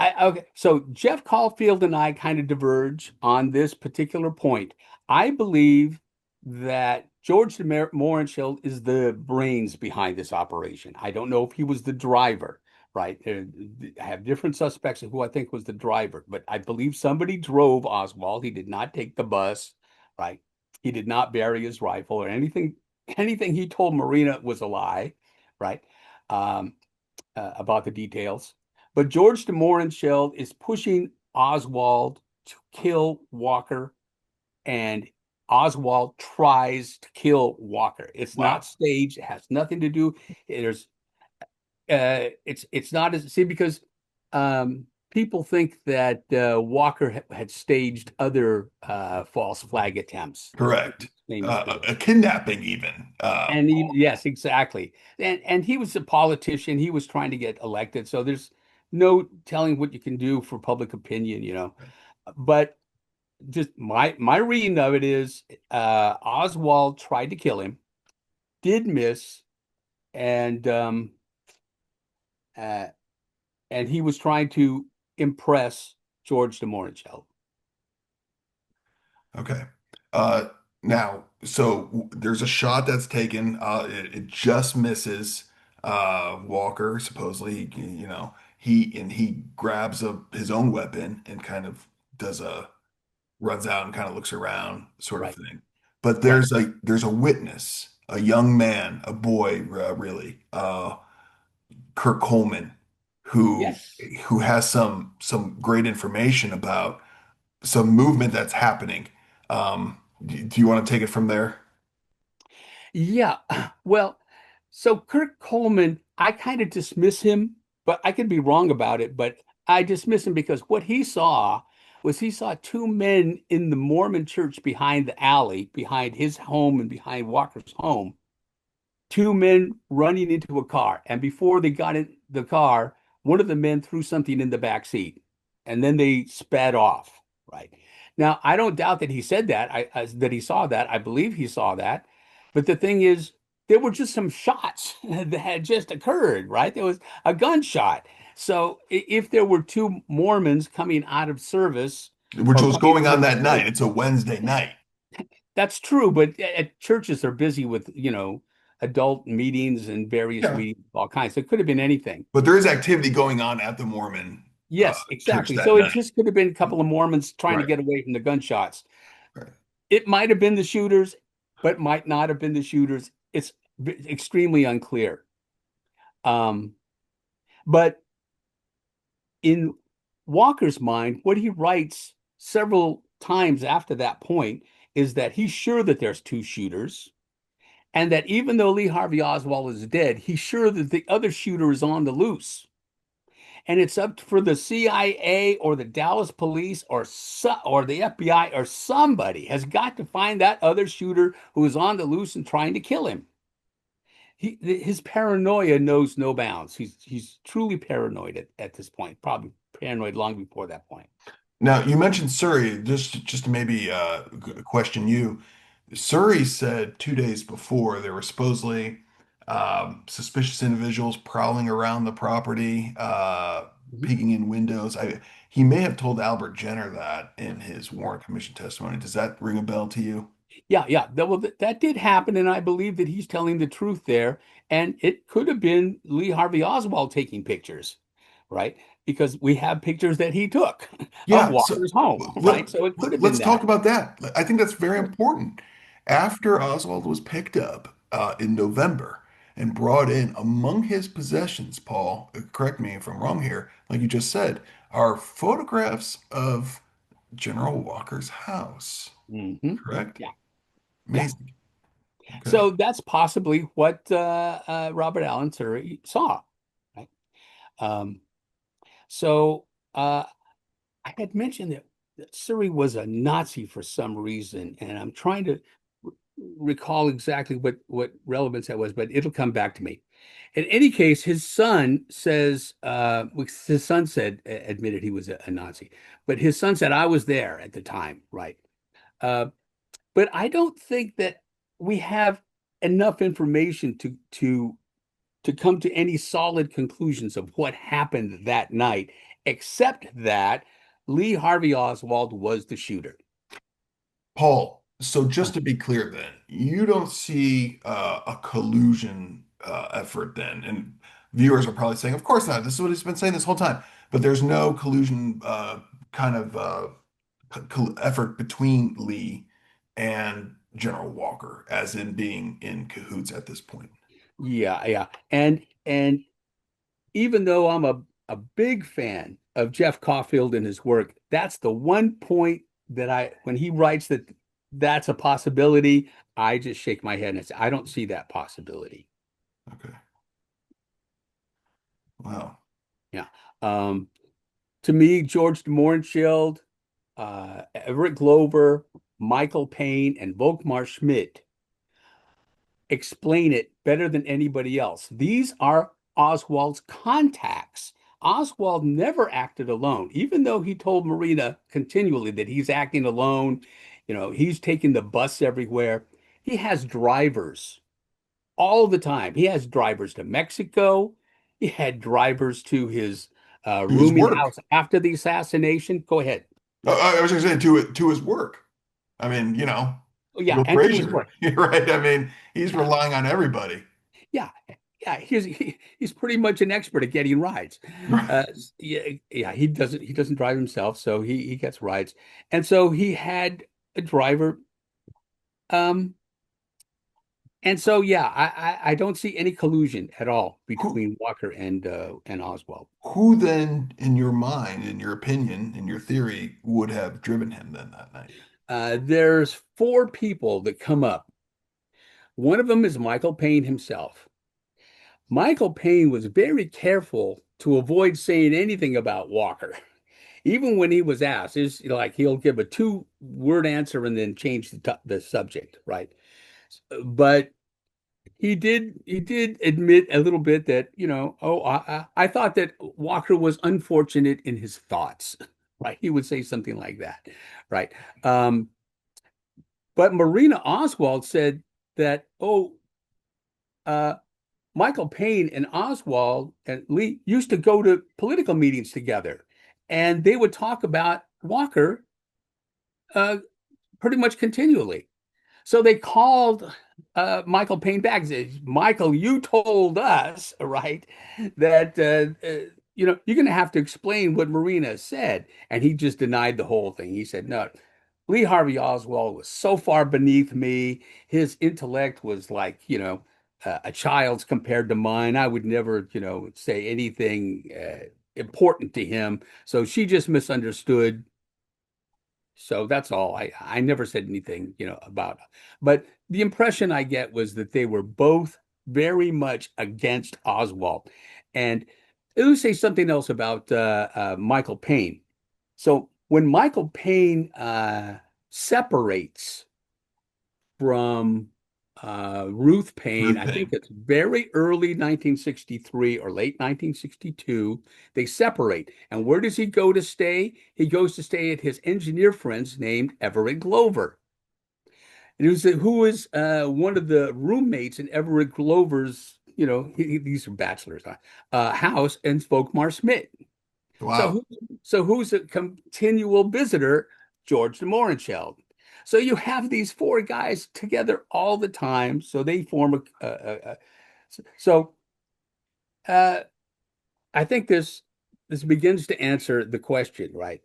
okay. So Jeff Caulfield and I kind of diverge on this particular point. I believe that George de Mohrenschildt is the brains behind this operation. I don't know if he was the driver, right? I have different suspects of who I think was the driver, but I believe somebody drove Oswald. He did not take the bus, right? He did not bury his rifle or anything. Anything he told Marina was a lie, right? Um, about the details. But George de Mohrenschildt is pushing Oswald to kill Walker and Oswald tries to kill Walker. It's not Wow. staged. It has nothing to do. There's it's not as see because people think that Walker had staged other false flag attempts. Correct. Famous for A this. kidnapping even. And yes, exactly. And he was a politician. He was trying to get elected. So there's no telling what you can do for public opinion, you know. But just my reading of it is Oswald tried to kill him, did miss, and uh, and he was trying to impress George de Morningeld. Okay. Uh, Now, so there's a shot that's taken. It just misses Walker. Supposedly, he grabs his own weapon and kind of does a runs out and kind of looks around, sort of Right, thing. But right. there's a witness, a young man, a boy, really, Kirk Coleman, who Yes. who has some great information about some movement that's happening. Do you want to take it from there? Yeah. Well, so Kirk Coleman, I kind of dismiss him, but I could be wrong about it, but I dismiss him because what he saw was he saw two men in the Mormon church behind the alley, behind his home and behind Walker's home, two men running into a car. And before they got in the car, one of the men threw something in the back seat and then they sped off. Right. Now, I don't doubt that he said that, that he saw that. I believe he saw that. But the thing is, there were just some shots that had just occurred, right? There was a gunshot. So if there were two Mormons coming out of service Which or was coming going out on of that night. church, It's a Wednesday night. that's true, but churches are busy with, adult meetings and various Yeah. meetings of all kinds. So it could have been anything. But there is activity going on at the Mormon Yes, church exactly. that So it night. just could have been a couple of Mormons trying to Right. get away from the gunshots. Right. It might have been the shooters, but might not have been the shooters. It's extremely unclear. Um, but in Walker's mind, what he writes several times after that point is that he's sure that there's two shooters. And that even though Lee Harvey Oswald is dead, he's sure that the other shooter is on the loose. And it's up for the CIA or the Dallas police or the FBI or somebody has got to find that other shooter who is on the loose and trying to kill him. His paranoia knows no bounds. He's truly paranoid at this point, probably paranoid long before that point. Now, you mentioned Surrey. Just to maybe question you. Surrey said 2 days before there were supposedly suspicious individuals prowling around the property, Mhm. peeking in windows. He may have told Albert Jenner that in his Warren Commission testimony. Does that ring a bell to you? Yeah, yeah. That did happen, and I believe that he's telling the truth there. And it could have been Lee Harvey Oswald taking pictures, right? Because we have pictures that he took of Yeah, so Walker's home, let, right? So it could have been let's talk that. about that. I think that's very Sure. important. After Oswald was picked up in November and brought in, among his possessions, Paul, correct me if I'm wrong here, like you just said, are photographs of General Walker's house. Hmm. Correct? Yeah, yeah. Amazing. Okay. So that's possibly what Robert Allen Surrey saw, right? Um, so I had mentioned that Surrey was a Nazi for some reason, and I'm trying to recall exactly what relevance that was, but it'll come back to me. In any case, his son said, admitted he was a Nazi, but his son said, I was there at the time, right? Uh, but I don't think that we have enough information to come to any solid conclusions of what happened that night, except that Lee Harvey Oswald was the shooter. Paul, so just to be clear then, you don't see a collusion effort then, and viewers are probably saying, of course not. This is what he's been saying this whole time. But there's no collusion kind of effort between Lee and General Walker, as in being in cahoots at this point. Yeah, yeah. And even though I'm a big fan of Jeff Caulfield and his work, that's the one point that when he writes that that's a possibility. I just shake my head and say, I don't see that possibility. Okay. Wow. Yeah. Um, to me, George de Mohrenschildt, Everett Glover, Michael Payne, and Volkmar Schmidt explain it better than anybody else. These are Oswald's contacts. Oswald never acted alone, even though he told Marina continually that he's acting alone. He's taking the bus everywhere. He has drivers all the time. He has drivers to Mexico. He had drivers to his To his rooming work. house after the assassination. Go ahead. I was going to say to his work. I mean, Oh, yeah, Bill and to his Frazier, work. you're right. I mean, he's Yeah, relying on everybody. yeah, yeah. He's pretty much an expert at getting rides. Uh, yeah, yeah. He doesn't drive himself, so he gets rides, and so he had a driver. Um, and so yeah, I don't see any collusion at all Who between Walker and Oswald. who then, in your mind, in your opinion, in your theory, would have driven him then that night? There's four people that come up. One of them is Michael Payne himself. Michael Payne was very careful to avoid saying anything about Walker. Even when he was asked, is like he'll give a two-word answer and then change the subject, right? But he did admit a little bit that, oh, I thought that Walker was unfortunate in his thoughts, right? He would say something like that, right? Um, but Marina Oswald said that, oh, uh, Michael Payne and Oswald and Lee used to go to political meetings together, and they would talk about Walker uh, pretty much continually. So they called Michael Payne back and said, Michael, you told us, right, that you're going to have to explain what Marina said. And he just denied the whole thing. He said, no, Lee Harvey Oswald was so far beneath me. His intellect was like, a child's compared to mine. I would never, say anything important to him. So she just misunderstood. So that's all. I never said anything, about it. But the impression I get was that they were both very much against Oswald. And let me say something else about Michael Payne. So when Michael Payne separates from Ruth Payne, Ruth I think Paine. it's very early 1963 or late 1962. They separate. And where does he go to stay? He goes to stay at his engineer friends named Everett Glover. And who is one of the roommates in Everett Glover's, these are bachelors, house in Folkmar Smith. So Wow. who, so who's a continual visitor? George de Mohrenschildt. So you have these four guys together all the time. So they form so uh, I think this begins to answer the question, right?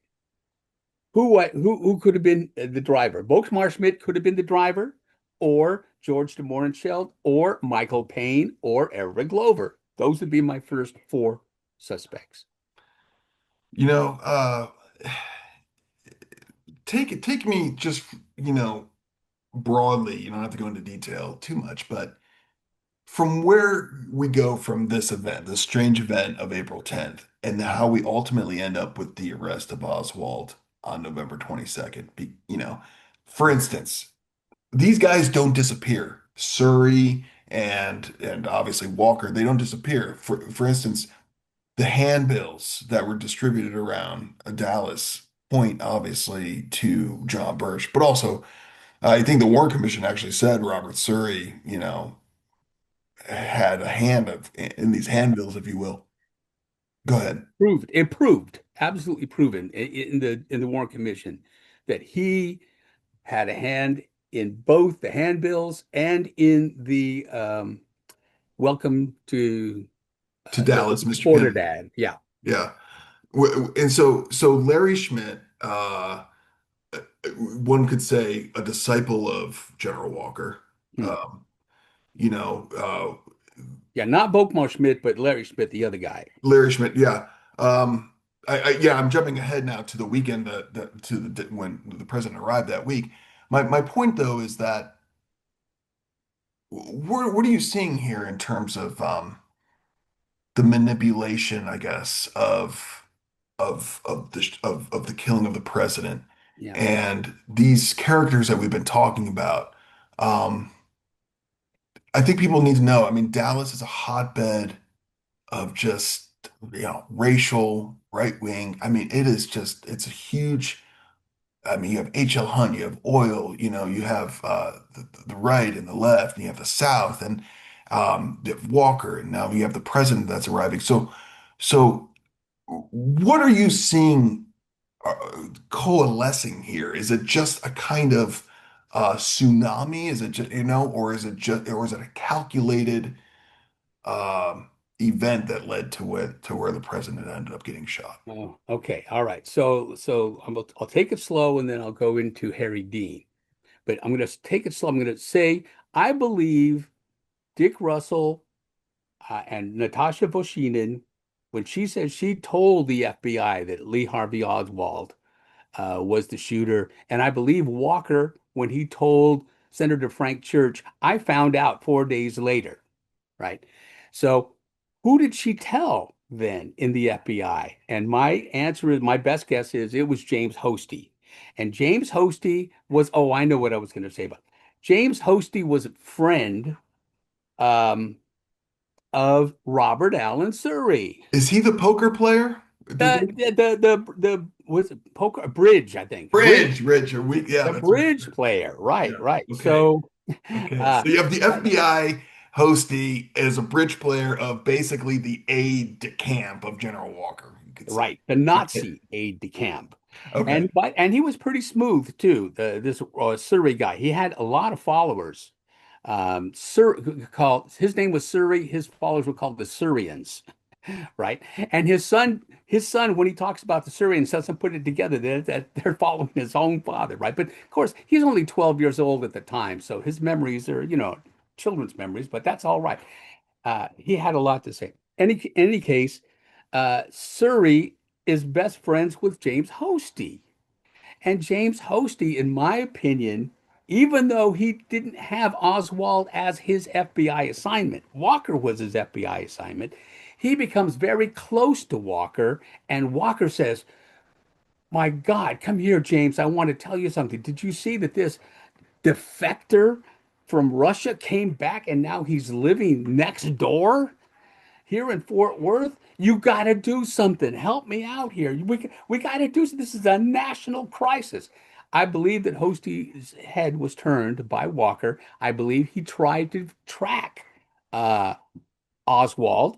Who could have been the driver? Volkmar Schmidt could have been the driver, or George de Mohrenschildt, or Michael Payne, or Everett Glover. Those would be my first four suspects. You know, take me just, broadly. You don't have to go into detail too much, but from where we go from this event, this strange event of April 10th, and how we ultimately end up with the arrest of Oswald on November 22nd. For instance, these guys don't disappear. Surrey and obviously Walker, they don't disappear. For instance, the handbills that were distributed around Dallas point obviously to John Birch, but also I think the Warren Commission actually said Robert Surrey, had a hand in these handbills, if you will. Go ahead. It proved absolutely proven in the Warren Commission that he had a hand in both the handbills and in the welcome to To the Dallas, Mr. reporter Kennedy. dad. Yeah. Yeah. And so Larry Schmidt, one could say a disciple of General Walker. Hmm. Um, you know, Yeah, not Volkmar Schmidt, but Larry Schmidt, the other guy. Larry Schmidt, yeah. Yeah, I'm jumping ahead now to the weekend when the president arrived that week. My point though is that what are you seeing here in terms of the manipulation, I guess, of the killing of the president Yeah. and these characters that we've been talking about. Um, I think people need to know. I mean, Dallas is a hotbed of just, racial right wing. I mean, it's a huge. I mean, you have H.L. Hunt, you have oil, you have the right and the left, and you have the South, and you have Walker, and now you have the president that's arriving. So what are you seeing coalescing here? Is it just a kind of tsunami? Is it just, or is it a calculated event that led to where the president ended up getting shot? Oh, okay. All right. So I'll take it slow and then I'll go into Harry Dean. But I'm going to take it slow. I'm going to say I believe Dick Russell and Natasha Voshinin, when she said she told the FBI that Lee Harvey Oswald was the shooter, and I believe Walker, when he told Senator Frank Church, I found out 4 days later, right? So who did she tell then in the FBI? And my answer is, my best guess is it was James Hosty. And James Hosty was, oh, I know what I was going to say about James Hosty was a friend um, of Robert Allen Surrey. Is he the poker player? Did they The was it poker bridge, I think. Bridge, Bridge, Rich, or we? Yeah, the that's right. bridge player. Right, Yeah. right. Okay. So Okay. uh So you have the FBI hostie as a bridge player of basically the aide de camp of General Walker, you could say. right, the Nazi aide de camp. Okay. And he was pretty smooth too. This Surrey guy. He had a lot of followers. Called his name was Surrey. His followers were called the Syrians, right? And his son, when he talks about the Syrians, doesn't put it together that they're following his own father, right? But of course, he's only 12 years old at the time, so his memories are, children's memories. But that's all right. He had a lot to say. Any case, Surrey is best friends with James Hosty. And James Hosty, in my opinion, even though he didn't have Oswald as his FBI assignment, Walker was his FBI assignment, he becomes very close to Walker. And Walker says, my God, come here, James. I want to tell you something. Did you see that this defector from Russia came back and now he's living next door here in Fort Worth? You got to do something. Help me out here. We got to do something. This is a national crisis. I believe that Hosty's head was turned by Walker. I believe he tried to track uh, Oswald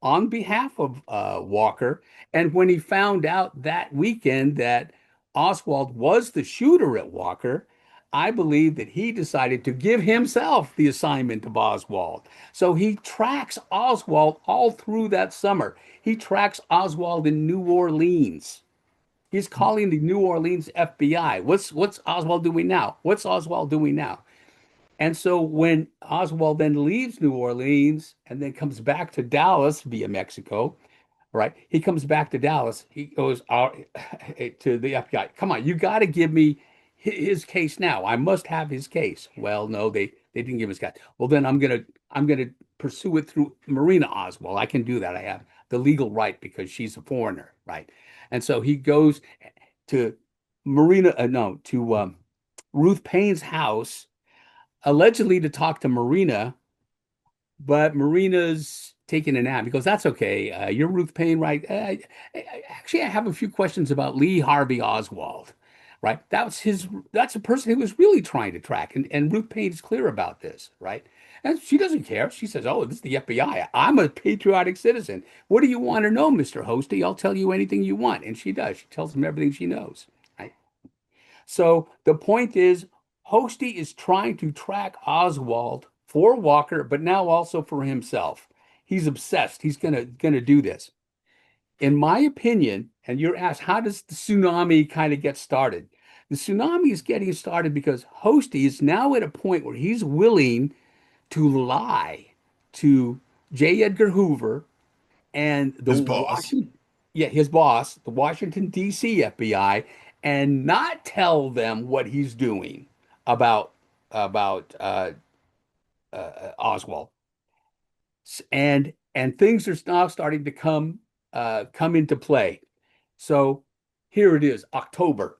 on behalf of Walker. And when he found out that weekend that Oswald was the shooter at Walker, I believe that he decided to give himself the assignment of Oswald. So he tracks Oswald all through that summer. He tracks Oswald in New Orleans. He's calling the New Orleans FBI. What's Oswald doing now? What's Oswald doing now? And so when Oswald then leaves New Orleans and then comes back to Dallas via Mexico, right? He comes back to Dallas. He goes to the FBI. Come on, you got to give me his case now. I must have his case. Well, no, they didn't give his case. Well, then I'm gonna pursue it through Marina Oswald. I can do that. I have the legal right because she's a foreigner, right? And so he goes to Marina, no, to Ruth Payne's house allegedly to talk to Marina, but Marina's taking a nap. He goes, "That's okay. You're Ruth Payne, right? Actually, I have a few questions about Lee Harvey Oswald, right? That's a person he was really trying to track, and Ruth Payne is clear about this, right? And she doesn't care. She says, "Oh, this is the FBI. I'm a patriotic citizen. What do you want to know, Mr. Hosty? I'll tell you anything you want." And she does. She tells him everything she knows. Right? So the point is, Hosty is trying to track Oswald for Walker, but now also for himself. He's obsessed. He's gonna do this. In my opinion, and you're asked, how does the tsunami kind of get started? The tsunami is getting started because Hosty is now at a point where he's willing to lie to J. Edgar Hoover and the His boss. Washington, yeah, his boss, the Washington, D.C. FBI, and not tell them what he's doing. about about Oswald, and things are now starting to come into play. So here it is, October.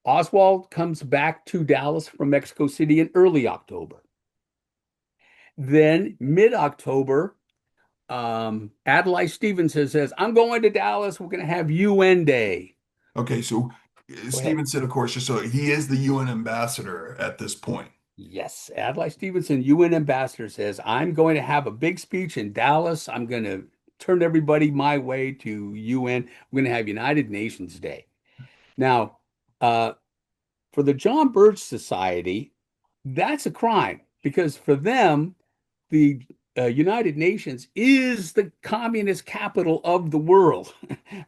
Oswald comes back to Dallas from Mexico City in early October. Then mid-October, Adlai Stevenson says, "I'm going to Dallas. We're going to have UN Day." Okay, so Go ahead. Stevenson, of course, just so he is the UN ambassador at this point. Yes, Adlai Stevenson, UN ambassador, says, "I'm going to have a big speech in Dallas. I'm going to turn everybody my way to UN. We're going to have United Nations Day." Now, uh, for the John Birch Society, that's a crime because for them, the United Nations is the communist capital of the world,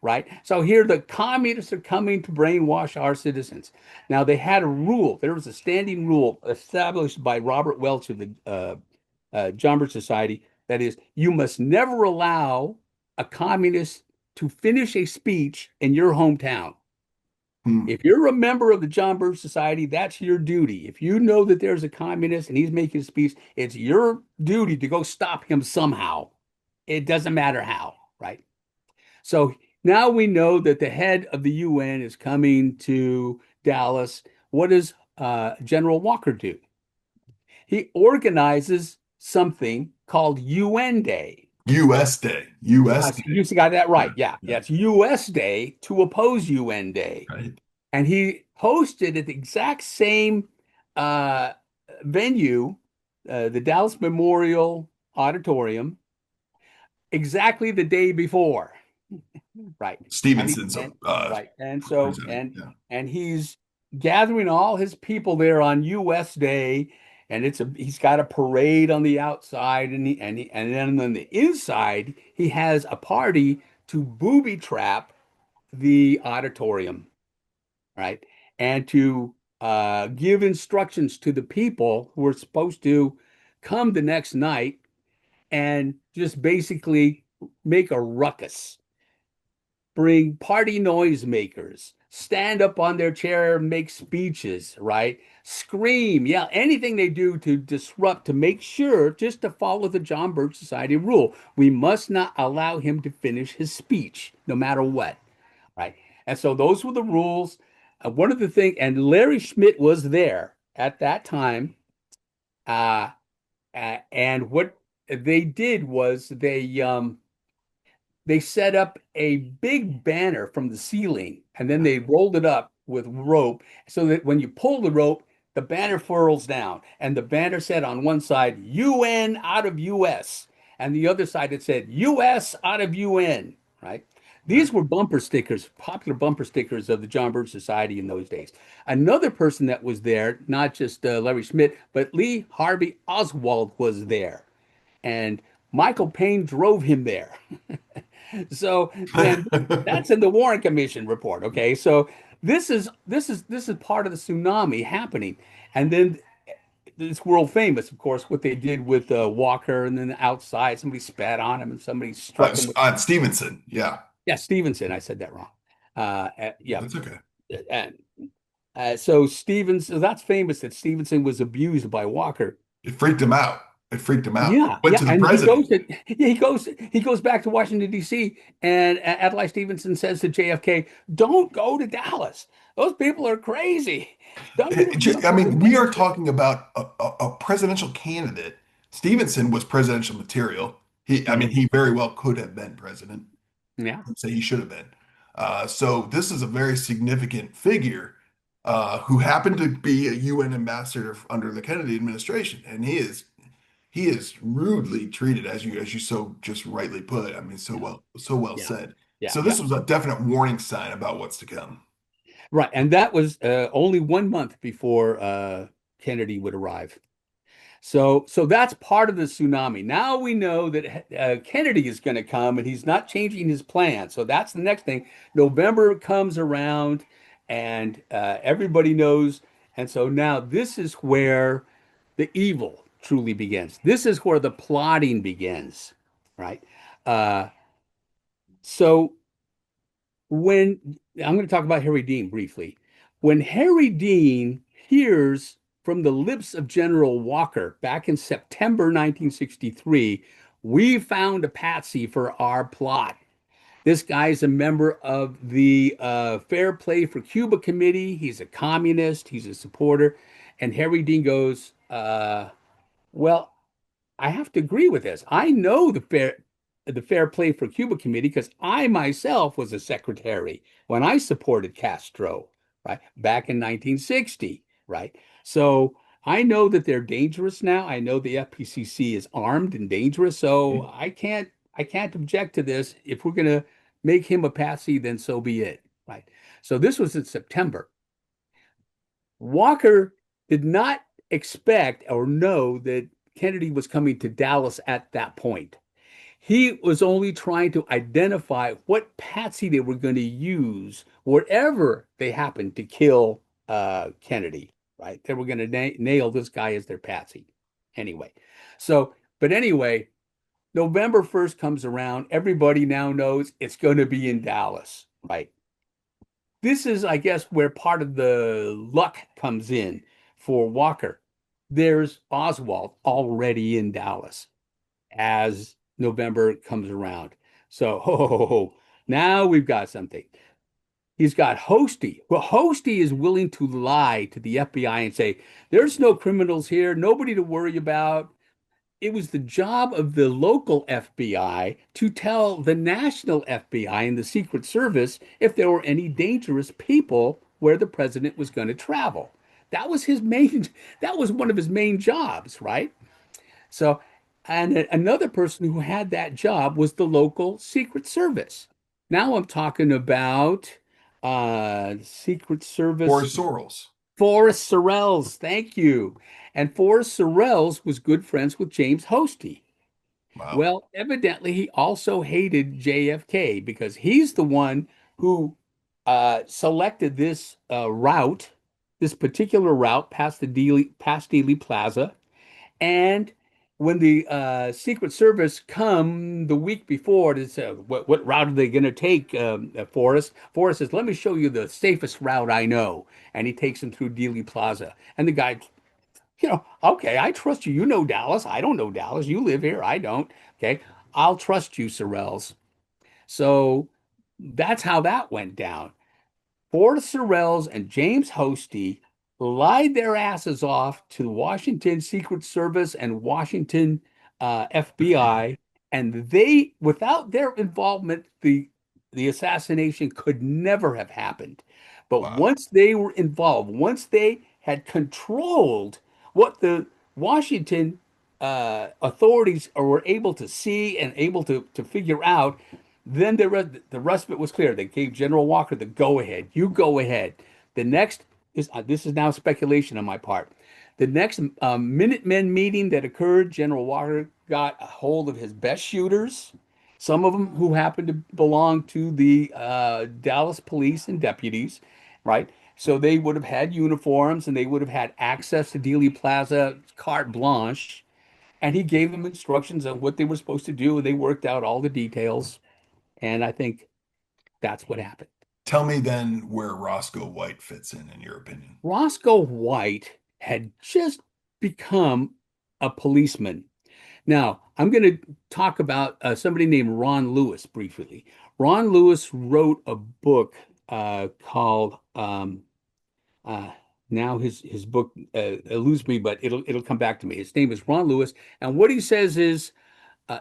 right? So here the communists are coming to brainwash our citizens. Now they had a rule. There was a standing rule established by Robert Welch of the John Birch Society. That is, you must never allow a communist to finish a speech in your hometown. Hmm. If you're a member of the John Birch Society, that's your duty. If you know that there's a communist and he's making a speech, it's your duty to go stop him somehow. It doesn't matter how, right? So now we know that the head of the UN is coming to Dallas. What does General Walker do? He organizes something called UN Day. US Day. US Yes, Day. you got that Yeah, right. Yeah, yeah, yeah, it's US Day to oppose UN Day. right. And he hosted at the exact same uh, venue, the Dallas Memorial Auditorium, exactly the day before. Right. And he Stevenson's and uh, right. And so president. Yeah. and he's gathering all his people there on US Day. And he's got a parade on the outside, and then on the inside he has a party to booby trap the auditorium, right? And to give instructions to the people who are supposed to come the next night and just basically make a ruckus, bring party noisemakers, stand up on their chair, make speeches, right? Scream, yell, anything they do to disrupt, to make sure, just to follow the John Birch Society rule. We must not allow him to finish his speech, no matter what, right? And so those were the rules. One of the things, and Larry Schmidt was there at that time. Uh, and what they did was they set up a big banner from the ceiling, and then they rolled it up with rope so that when you pull the rope, the banner furls down. And the banner said on one side, UN out of US, and the other side it said US out of UN, right? Yeah. These were bumper stickers, popular bumper stickers of the John Birch Society in those days. Another person that was there, not just Larry Schmidt, but Lee Harvey Oswald was there. And Michael Payne drove him there. So, and that's in the Warren Commission report. Okay, so this is part of the tsunami happening, and then it's world famous, of course, what they did with Walker, and then outside somebody spat on him and somebody struck him with. Stevenson. Yeah, Yeah, Stevenson. I said that wrong. Yeah, that's okay. and so Stevens. So that's famous that Stevenson was abused by Walker. It freaked him out. It freaked him out. Yeah, Went yeah, to the and he president. goes to yeah, he goes back to Washington D.C. and Adlai Stevenson says to JFK, "Don't go to Dallas. Those people are crazy. Don't you don't I go to mean, we are Dallas." talking about a presidential candidate. Stevenson was presidential material. I mean, Mhm. he very well could have been president. Yeah, I'd say he should have been. So this is a very significant figure who happened to be a UN ambassador under the Kennedy administration, and he is rudely treated as you so just rightly put. I mean, yeah, so well yeah, said. yeah, So yeah. this was a definite warning sign about what's to come. Right, and that was only 1 month before Kennedy would arrive. So that's part of the tsunami. Now we know that Kennedy is going to come and he's not changing his plan. So that's the next thing. November comes around and everybody knows. And so now this is where the evil truly begins. This is where the plotting begins, right? Uh, so when I'm going to talk about Harry Dean briefly. When Harry Dean hears from the lips of General Walker back in September 1963, we found a patsy for our plot. This guy's a member of the Fair Play for Cuba Committee. He's a communist. He's a supporter. And Harry Dean goes, well, I have to agree with this. I know the Fair Play for Cuba Committee because I myself was a secretary when I supported Castro, right? Back in 1960, right? So I know that they're dangerous now. I know the FPCC is armed and dangerous. So I can't object to this. If we're gonna make him a patsy, then so be it. Right. So this was in September. Walker did not expect or know that Kennedy was coming to Dallas at that point. He was only trying to identify what patsy they were going to use, whatever they happened to kill Kennedy, right? They were going to nail this guy as their patsy. Anyway, but anyway, November 1st comes around. Everybody now knows it's going to be in Dallas, right? This is, I guess, where part of the luck comes in for Walker. There's Oswald already in Dallas as November comes around. So, now we've got something. He's got Hosty. Well, Hosty is willing to lie to the FBI and say, there's no criminals here, nobody to worry about. It was the job of the local FBI to tell the national FBI and the Secret Service if there were any dangerous people where the president was going to travel. That was his main, that was one of his main jobs, right? So, and another person who had that job was the local Secret Service. Now I'm talking about Secret Or Service Sorrels. Forrest Sorrells. Thank you. And Forrest Sorrells was good friends with James Hosty. Wow. Well, evidently, he also hated JFK because he's the one who selected this route, this particular route past Dealey Plaza, and when the Secret Service come the week before to say what route are they going to take, Forrest? Forrest says, "Let me show you the safest route I know," and he takes him through Dealey Plaza. And the guy, okay, I trust you. You know Dallas. I don't know Dallas. You live here. I don't. Okay, I'll trust you, Sorrells. So that's how that went down. Forrest Sorrells and James Hosty lied their asses off to the Washington Secret Service and Washington FBI. FBI, and they, without their involvement, the assassination could never have happened. But Wow. once they were involved, once they had controlled what the Washington authorities were able to see and able to figure out, then the rest of it was clear. They gave General Walker the go ahead. You go ahead. The next this is now speculation on my part. The next Minutemen meeting that occurred, General Walker got a hold of his best shooters, some of them who happened to belong to the Dallas police and deputies, right? So they would have had uniforms and they would have had access to Dealey Plaza carte blanche. And he gave them instructions on what they were supposed to do. And they worked out all the details. And I think that's what happened. Tell me then where Roscoe White fits in your opinion. Roscoe White had just become a policeman. Now, I'm going to talk about somebody named Ron Lewis briefly. Ron Lewis wrote a book called uh, now his book eludes me, but it'll come back to me. His name is Ron Lewis, and what he says is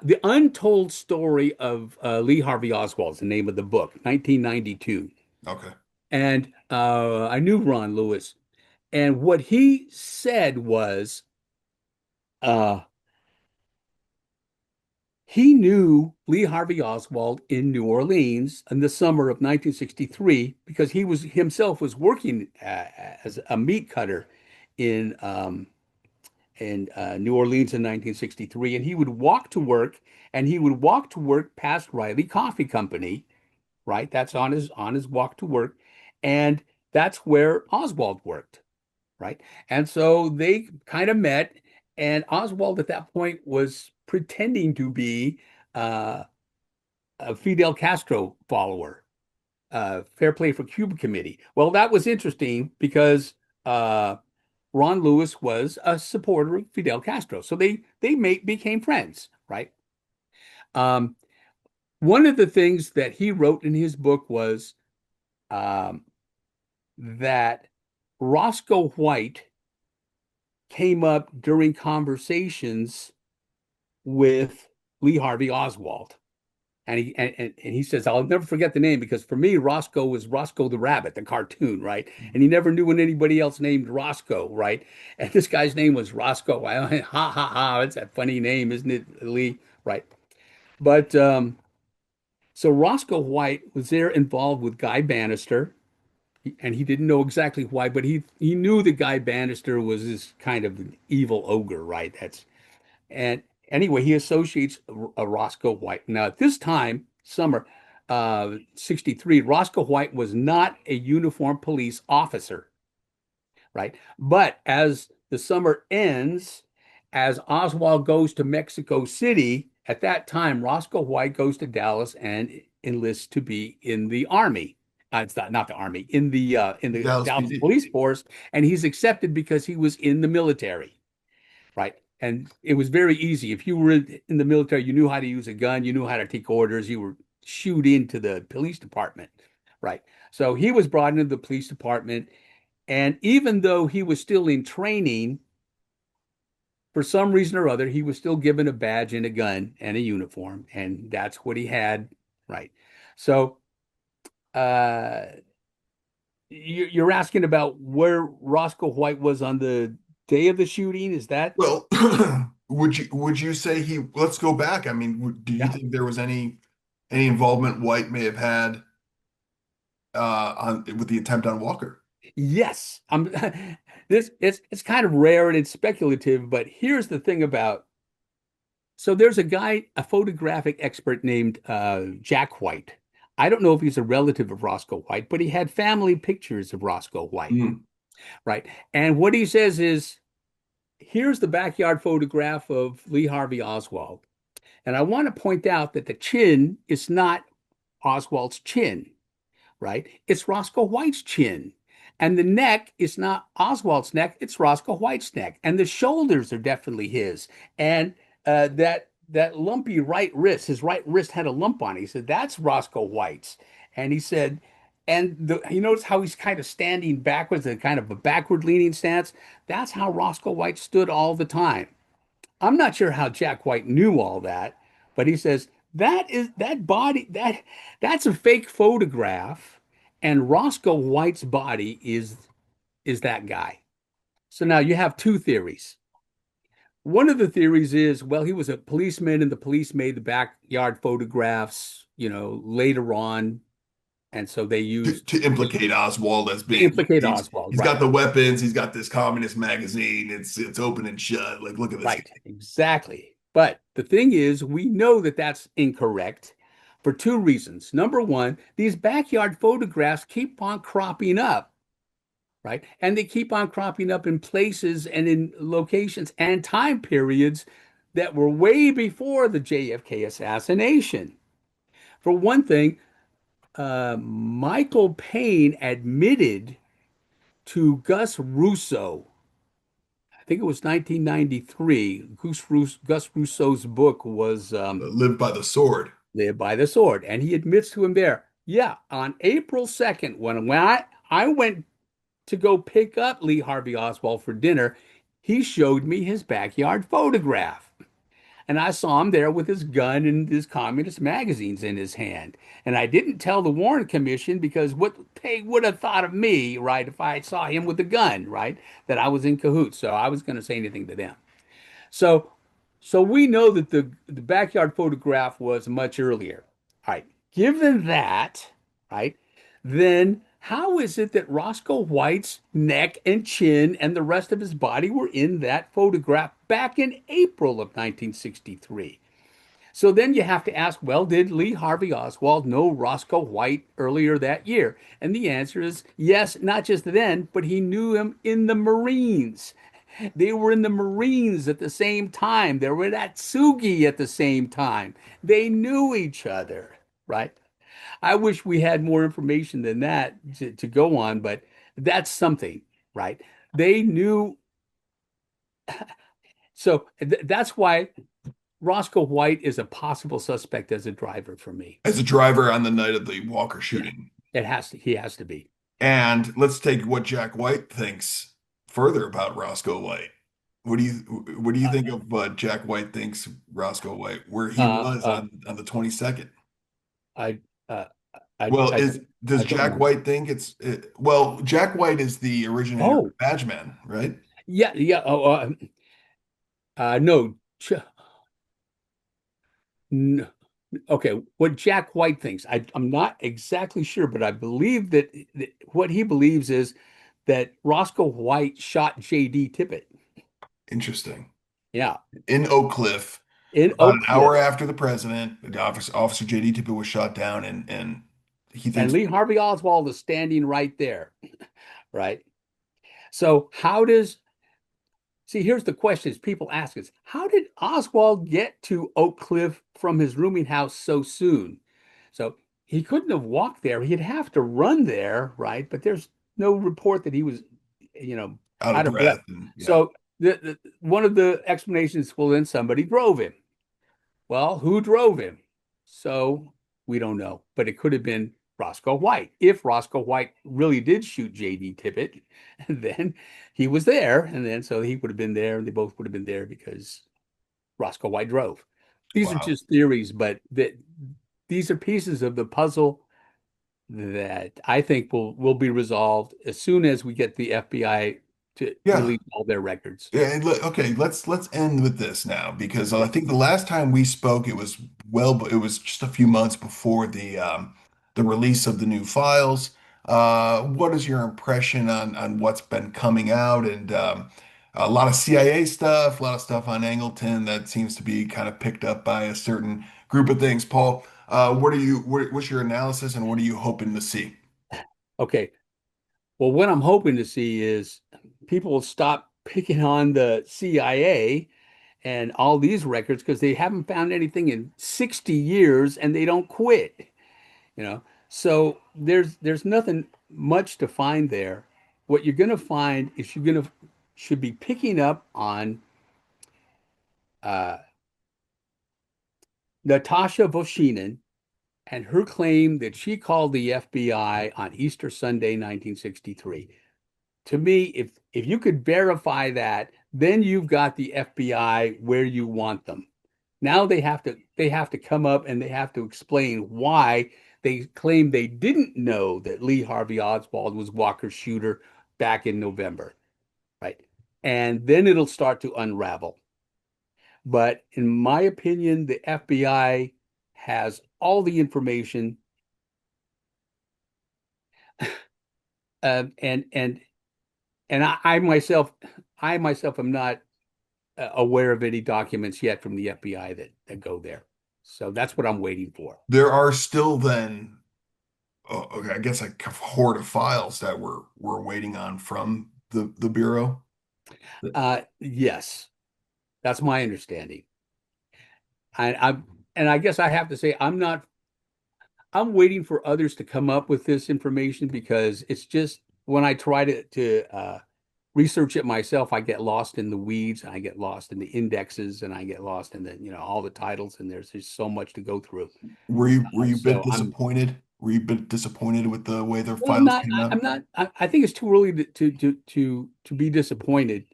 the untold story of Lee Harvey Oswald is the name of the book, 1992. Okay. And I knew Ron Lewis. And what he said was uh, he knew Lee Harvey Oswald in New Orleans in the summer of 1963 because he was himself was working as a meat cutter in New Orleans in 1963, and he would walk to work, and he would walk to work past Riley Coffee Company, right? That's on his walk to work, and that's where Oswald worked, right? And so they kind of met, and Oswald at that point was pretending to be uh, a Fidel Castro follower. Fair Play for Cuba Committee. Well, that was interesting because uh, Ron Lewis was a supporter of Fidel Castro, so became friends, right? Um, One of the things that he wrote in his book was um, that Roscoe White came up during conversations with Lee Harvey Oswald. And he says, I'll never forget the name because for me, Roscoe was Roscoe the Rabbit, the cartoon, right? And he never knew when anybody else named Roscoe, right? And this guy's name was Roscoe. I went, ha ha ha, it's a funny name, isn't it, Lee? Right. But so Roscoe White was there involved with Guy Bannister, and he didn't know exactly why, but he knew that Guy Bannister was this kind of evil ogre, right? That's and anyway, he associates a Roscoe White. Now, at this time, summer 63, Roscoe White was not a uniformed police officer, right? But as the summer ends, as Oswald goes to Mexico City, at that time, Roscoe White goes to Dallas and enlists to be in the army. It's not the army, in the Dallas Dallas PD. police force, and he's accepted because he was in the military. Right. And it was very easy. If you were in the military, you knew how to use a gun, you knew how to take orders, you were shoot into the police department. Right. So he was brought into the police department. And even though he was still in training, for some reason or other, he was still given a badge and a gun and a uniform. And that's what he had. Right. So uh, you're asking about where Roscoe White was on the day of the shooting. Is that? Well, would you say he, let's go back. I mean, do you Yeah. think there was any involvement White may have had on with the attempt on Walker? Yes, I'm this it's kind of rare and it's speculative, but here's the thing about so there's a guy, a photographic expert named Jack White. I don't know if he's a relative of Roscoe White, but he had family pictures of Roscoe White, Mm. right? And what he says is, here's the backyard photograph of Lee Harvey Oswald. And I want to point out that the chin is not Oswald's chin, right? It's Roscoe White's chin. And the neck is not Oswald's neck, it's Roscoe White's neck. And the shoulders are definitely his. And that lumpy right wrist, his right wrist had a lump on it. He said, that's Roscoe White's. And he said, you notice how he's kind of standing backwards, a kind of a backward leaning stance. That's how Roscoe White stood all the time. I'm not sure how Jack White knew all that, but he says that body that's a fake photograph, and Roscoe White's body is that guy. So now you have two theories. One of the theories is, well, he was a policeman and the police made the backyard photographs, later on, and so they To, used to implicate Oswald as to being, implicate he's Oswald, he's right? got the weapons, he's got this communist magazine, it's open and shut. Like, look at this Right, guy. exactly. But the thing is, we know that that's incorrect for two reasons. Number one, these backyard photographs keep on cropping up, right? And they keep on cropping up in places and in locations and time periods that were way before the JFK assassination. For one thing, Michael Payne admitted to Gus Russo, I think it was 1993. Gus Russo's book was Live by the sword. Live by the Sword. And he admits to him there, yeah, on April 2nd, when I went to go pick up Lee Harvey Oswald for dinner, he showed me his backyard photograph. And I saw him there with his gun and his communist magazines in his hand. And I didn't tell the Warren Commission because what they would have thought of me, right, if I saw him with a gun, right, that I was in cahoots. So I was going to say anything to them. So, so we know that the backyard photograph was much earlier. All right. Given that, right, then how is it that Roscoe White's neck and chin and the rest of his body were in that photograph back in April of 1963? So then you have to ask, well, did Lee Harvey Oswald know Roscoe White earlier that year? And the answer is yes, not just then, but he knew him in the Marines. They were in the Marines at the same time. They were at Sugi at the same time. They knew each other, right? I wish we had more information than that to go on, but that's something, right? They knew. So that's why Roscoe White is a possible suspect as a driver for me. As a driver on the night of the Walker Yeah, shooting. he has to be. And let's take what Jack White thinks further about Roscoe White. What do you Uh, think of what Jack White thinks Roscoe White, where he uh, was uh, on the 22nd? I, uh, Well, I, does I don't Jack know. White think well, Jack White is the originator of Oh, Badge Man, right? yeah, yeah. Oh, no. No. Okay, what Jack White thinks, I'm not exactly sure, but I believe that what he believes is that Roscoe White shot J.D. Tippit. Interesting. Yeah, In Oak Cliff, in about an Oak Cliff. hour after the president, Officer J.D. Tippit was shot down, and he And thinks Lee Harvey Oswald is standing right there, right? So how does see, here's the questions people ask us. How did Oswald get to Oak Cliff from his rooming house so soon? So he couldn't have walked there. He'd have to run there, right? But there's no report that he was, you know, out of out of breath. breath, and yeah. So one of the explanations, well, then somebody drove him. Well, who drove him? So we don't know, but it could have been Roscoe White. If Roscoe White really did shoot J.D. Tippit, then he was there, and then so he would have been there, and they both would have been there because Roscoe White drove. These are Wow. just theories, but these are pieces of the puzzle that I think will be resolved as soon as we get the FBI to Yeah. release all their records. Yeah, and okay, let's end with this now because I Yeah. think the last time we spoke, it was just a few months before the release of the new files. What is your impression on what's been coming out and a lot of CIA stuff, a lot of stuff on Angleton that seems to be kind of picked up by a certain group of things. Paul, what's your analysis and what are you hoping to see? Okay. Well, what I'm hoping to see is people will stop picking on the CIA and all these records because they haven't found anything in 60 years and they don't quit, you know. So there's nothing much to find there. What you're going to find is you're going to should be picking up on uh, Natasha Voshinin and her claim that she called the FBI on Easter Sunday, 1963. To me, if you could verify that, then you've got the FBI where you want them. Now they have to come up and they have to explain why they claim they didn't know that Lee Harvey Oswald was Walker's shooter back in November, right? And then it'll start to unravel. But in my opinion, the FBI has all the information, and I myself am not aware of any documents yet from the FBI that go there. So that's what I'm waiting for. There are still then okay, I guess a horde of files that we're waiting on from the Bureau. Yes, that's my understanding. I and I guess I have to say I'm not. I'm waiting for others to come up with this information because it's just when I try to research it myself, I get lost in the weeds, and I get lost in the indexes, and I get lost in the all the titles, and there's just so much to go through. Were you a bit So I'm disappointed? Were you a bit disappointed with the way their well, I'm files not. came out? I'm not. I think it's too early to be disappointed.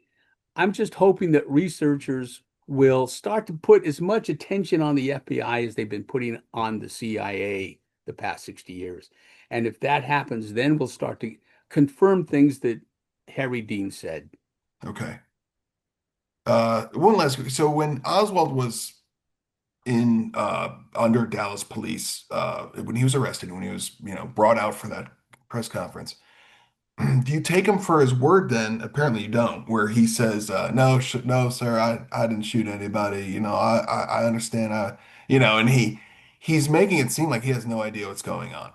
I'm just hoping that researchers will start to put as much attention on the FBI as they've been putting on the CIA the past 60 years. And if that happens, then we'll start to confirm things that Harry Dean said. Okay. One last. So when Oswald was in under Dallas police, when he was arrested, when he was brought out for that press conference, do you take him for his word then? Apparently you don't, where he says, no, no, sir, I didn't shoot anybody. I understand. And he's making it seem like he has no idea what's going on.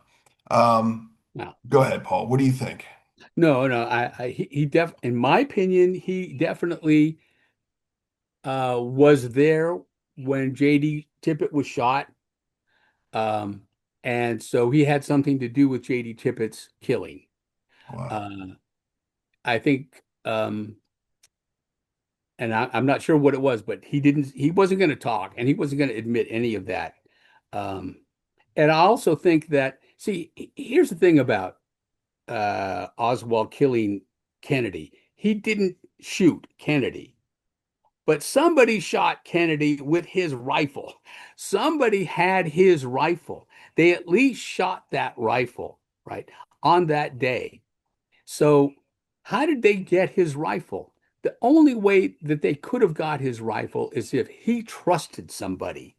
Um, Now, Go ahead, Paul. What do you think? no, no, in my opinion, he definitely was there when JD Tippit was shot. Um, And so he had something to do with J.D. Tippett's killing. Wow. Uh, I think, and I'm not sure what it was, but he wasn't going to talk and he wasn't going to admit any of that. Um, and I also think that, see, here's the thing about Oswald killing Kennedy. He didn't shoot Kennedy, but somebody shot Kennedy with his rifle. Somebody had his rifle. They at least shot that rifle, right, on that day. So, how did they get his rifle? The only way that they could have got his rifle is if he trusted somebody.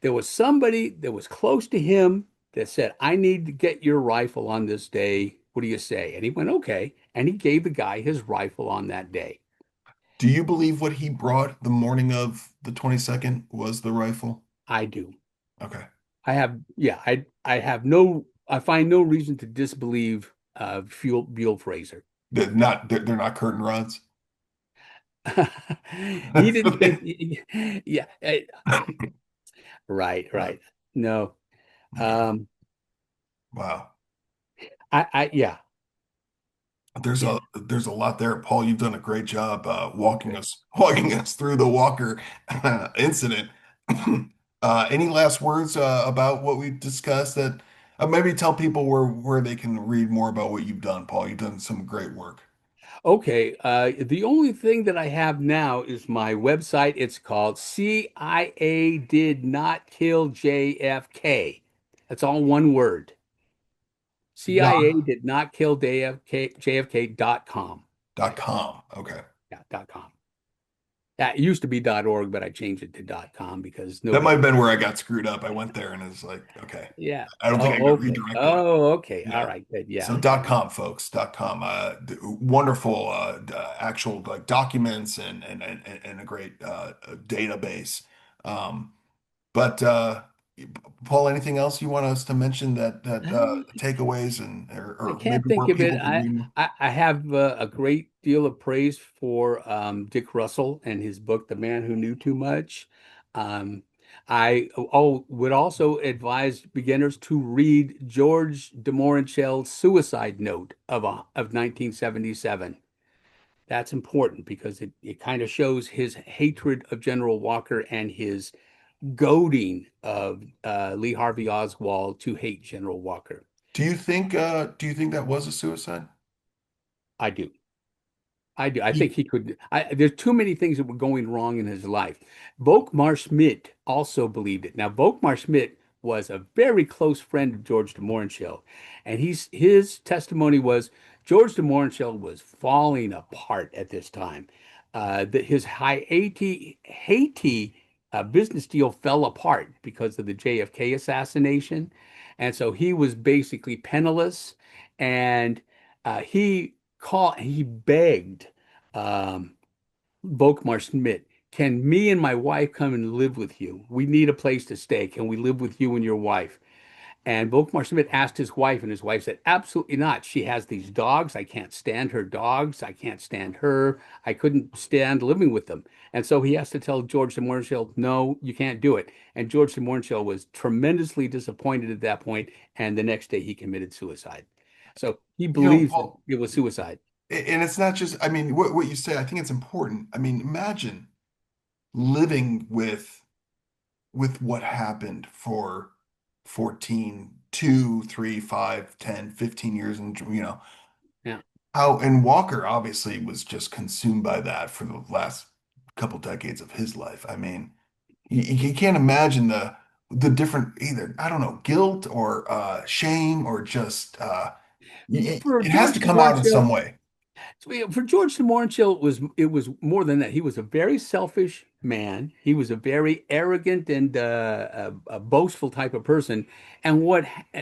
There was somebody that was close to him that said, I need to get your rifle on this day. What do you say? And he went, okay. And he gave the guy his rifle on that day. Do you believe what he brought the morning of the 22nd was the rifle? I do. Okay. Yeah, I have I find no reason to disbelieve Buell Fraser. They're not curtain rods. He didn't think, yeah, right, Uh, right. No, okay. um, Wow. yeah, yeah. There's a lot there, Paul. You've done a great job walking Okay. us walking us through the Walker incident. Any last words about what we've discussed that maybe tell people where they can read more about what you've done, Paul. You've done some great work. Okay, the only thing that I have now is my website. It's called CIA Did Not Kill JFK. That's all one word. CIA did not kill JFK.com. Right. Com. Okay. Yeah, .com. That used to be .org, but I changed it to .com because That might nobody. have been where I got screwed up. I went there and it was like, okay, Yeah. I don't think I Oh, got okay. redirected. Oh, okay. All Yeah. right. Good. So Yeah. .com, folks, .com. Wonderful actual like documents and a great database. Um, but Paul, anything else you want us to mention that Uh, takeaways I or can't maybe think where of it. people can read more? I have a great deal of praise for Dick Russell and his book, The Man Who Knew Too Much. Um, would also advise beginners to read George de Morancel's Suicide Note of 1977. That's important because it kind of shows his hatred of General Walker and his goading of Lee Harvey Oswald to hate General Walker. Do you think that was a suicide? I do. I do. I think he could. There's too many things that were going wrong in his life. Volkmar Schmidt also believed it. Now, Volkmar Schmidt was a very close friend of George de Mohrenschildt, and his testimony was George de Mohrenschildt was falling apart at this time. That his Haiti business deal fell apart because of the JFK assassination, and so he was basically penniless, and he begged um, Volkmar Schmidt, can me and my wife come and live with you? We need a place to stay. Can we live with you and your wife? And Volkmar Schmidt asked his wife, and his wife said, absolutely not. She has these dogs. I can't stand her dogs. I can't stand her. I couldn't stand living with them. And so he has to tell George de Mohrenschildt, no, you can't do it. And George de Mohrenschildt was tremendously disappointed at that point, and the next day he committed suicide. So he believes that Paul, it was suicide. and it's not just, I mean, what you say, I think it's important. I mean, imagine living with what happened for 14, 2, 3, 5, 10, 15 years. And, Yeah. how, and Walker obviously was just consumed by that for the last couple decades of his life. I mean, you can't imagine the different either, I don't know, guilt or shame or just, For it has George to de come out in some Mohrenschildt, way. so, yeah, for George de Mohrenschildt, it was more than that. He was a very selfish man. He was a very arrogant and a boastful type of person. And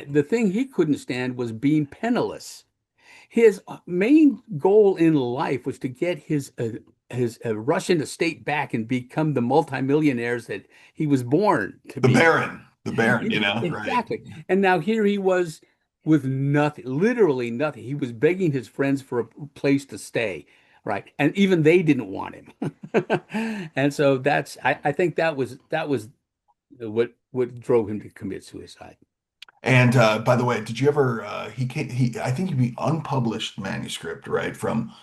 the thing he couldn't stand was being penniless. His main goal in life was to get his Russian estate back and become the multimillionaires that he was born to be. The Baron, right. Exactly. And now here he was with nothing, literally nothing. He was begging his friends for a place to stay, right? And even they didn't want him. And so I think that was what drove him to commit suicide. And by the way, did you ever he I think he unpublished manuscript, right, from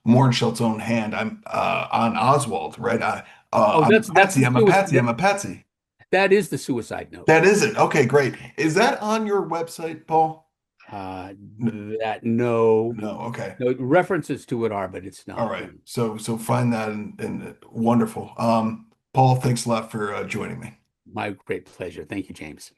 Mohrenschildt's own hand. I'm on Oswald, right? Oh, I'm a that's patsy, the I'm a suicide. patsy, I'm a patsy. That is the suicide note. That is it. Okay, great. Is that on your website, Paul? That no, No, okay. no references to it are, but it's All not. right. No. So find that and wonderful. Paul, thanks a lot for joining me. My great pleasure. Thank you, James.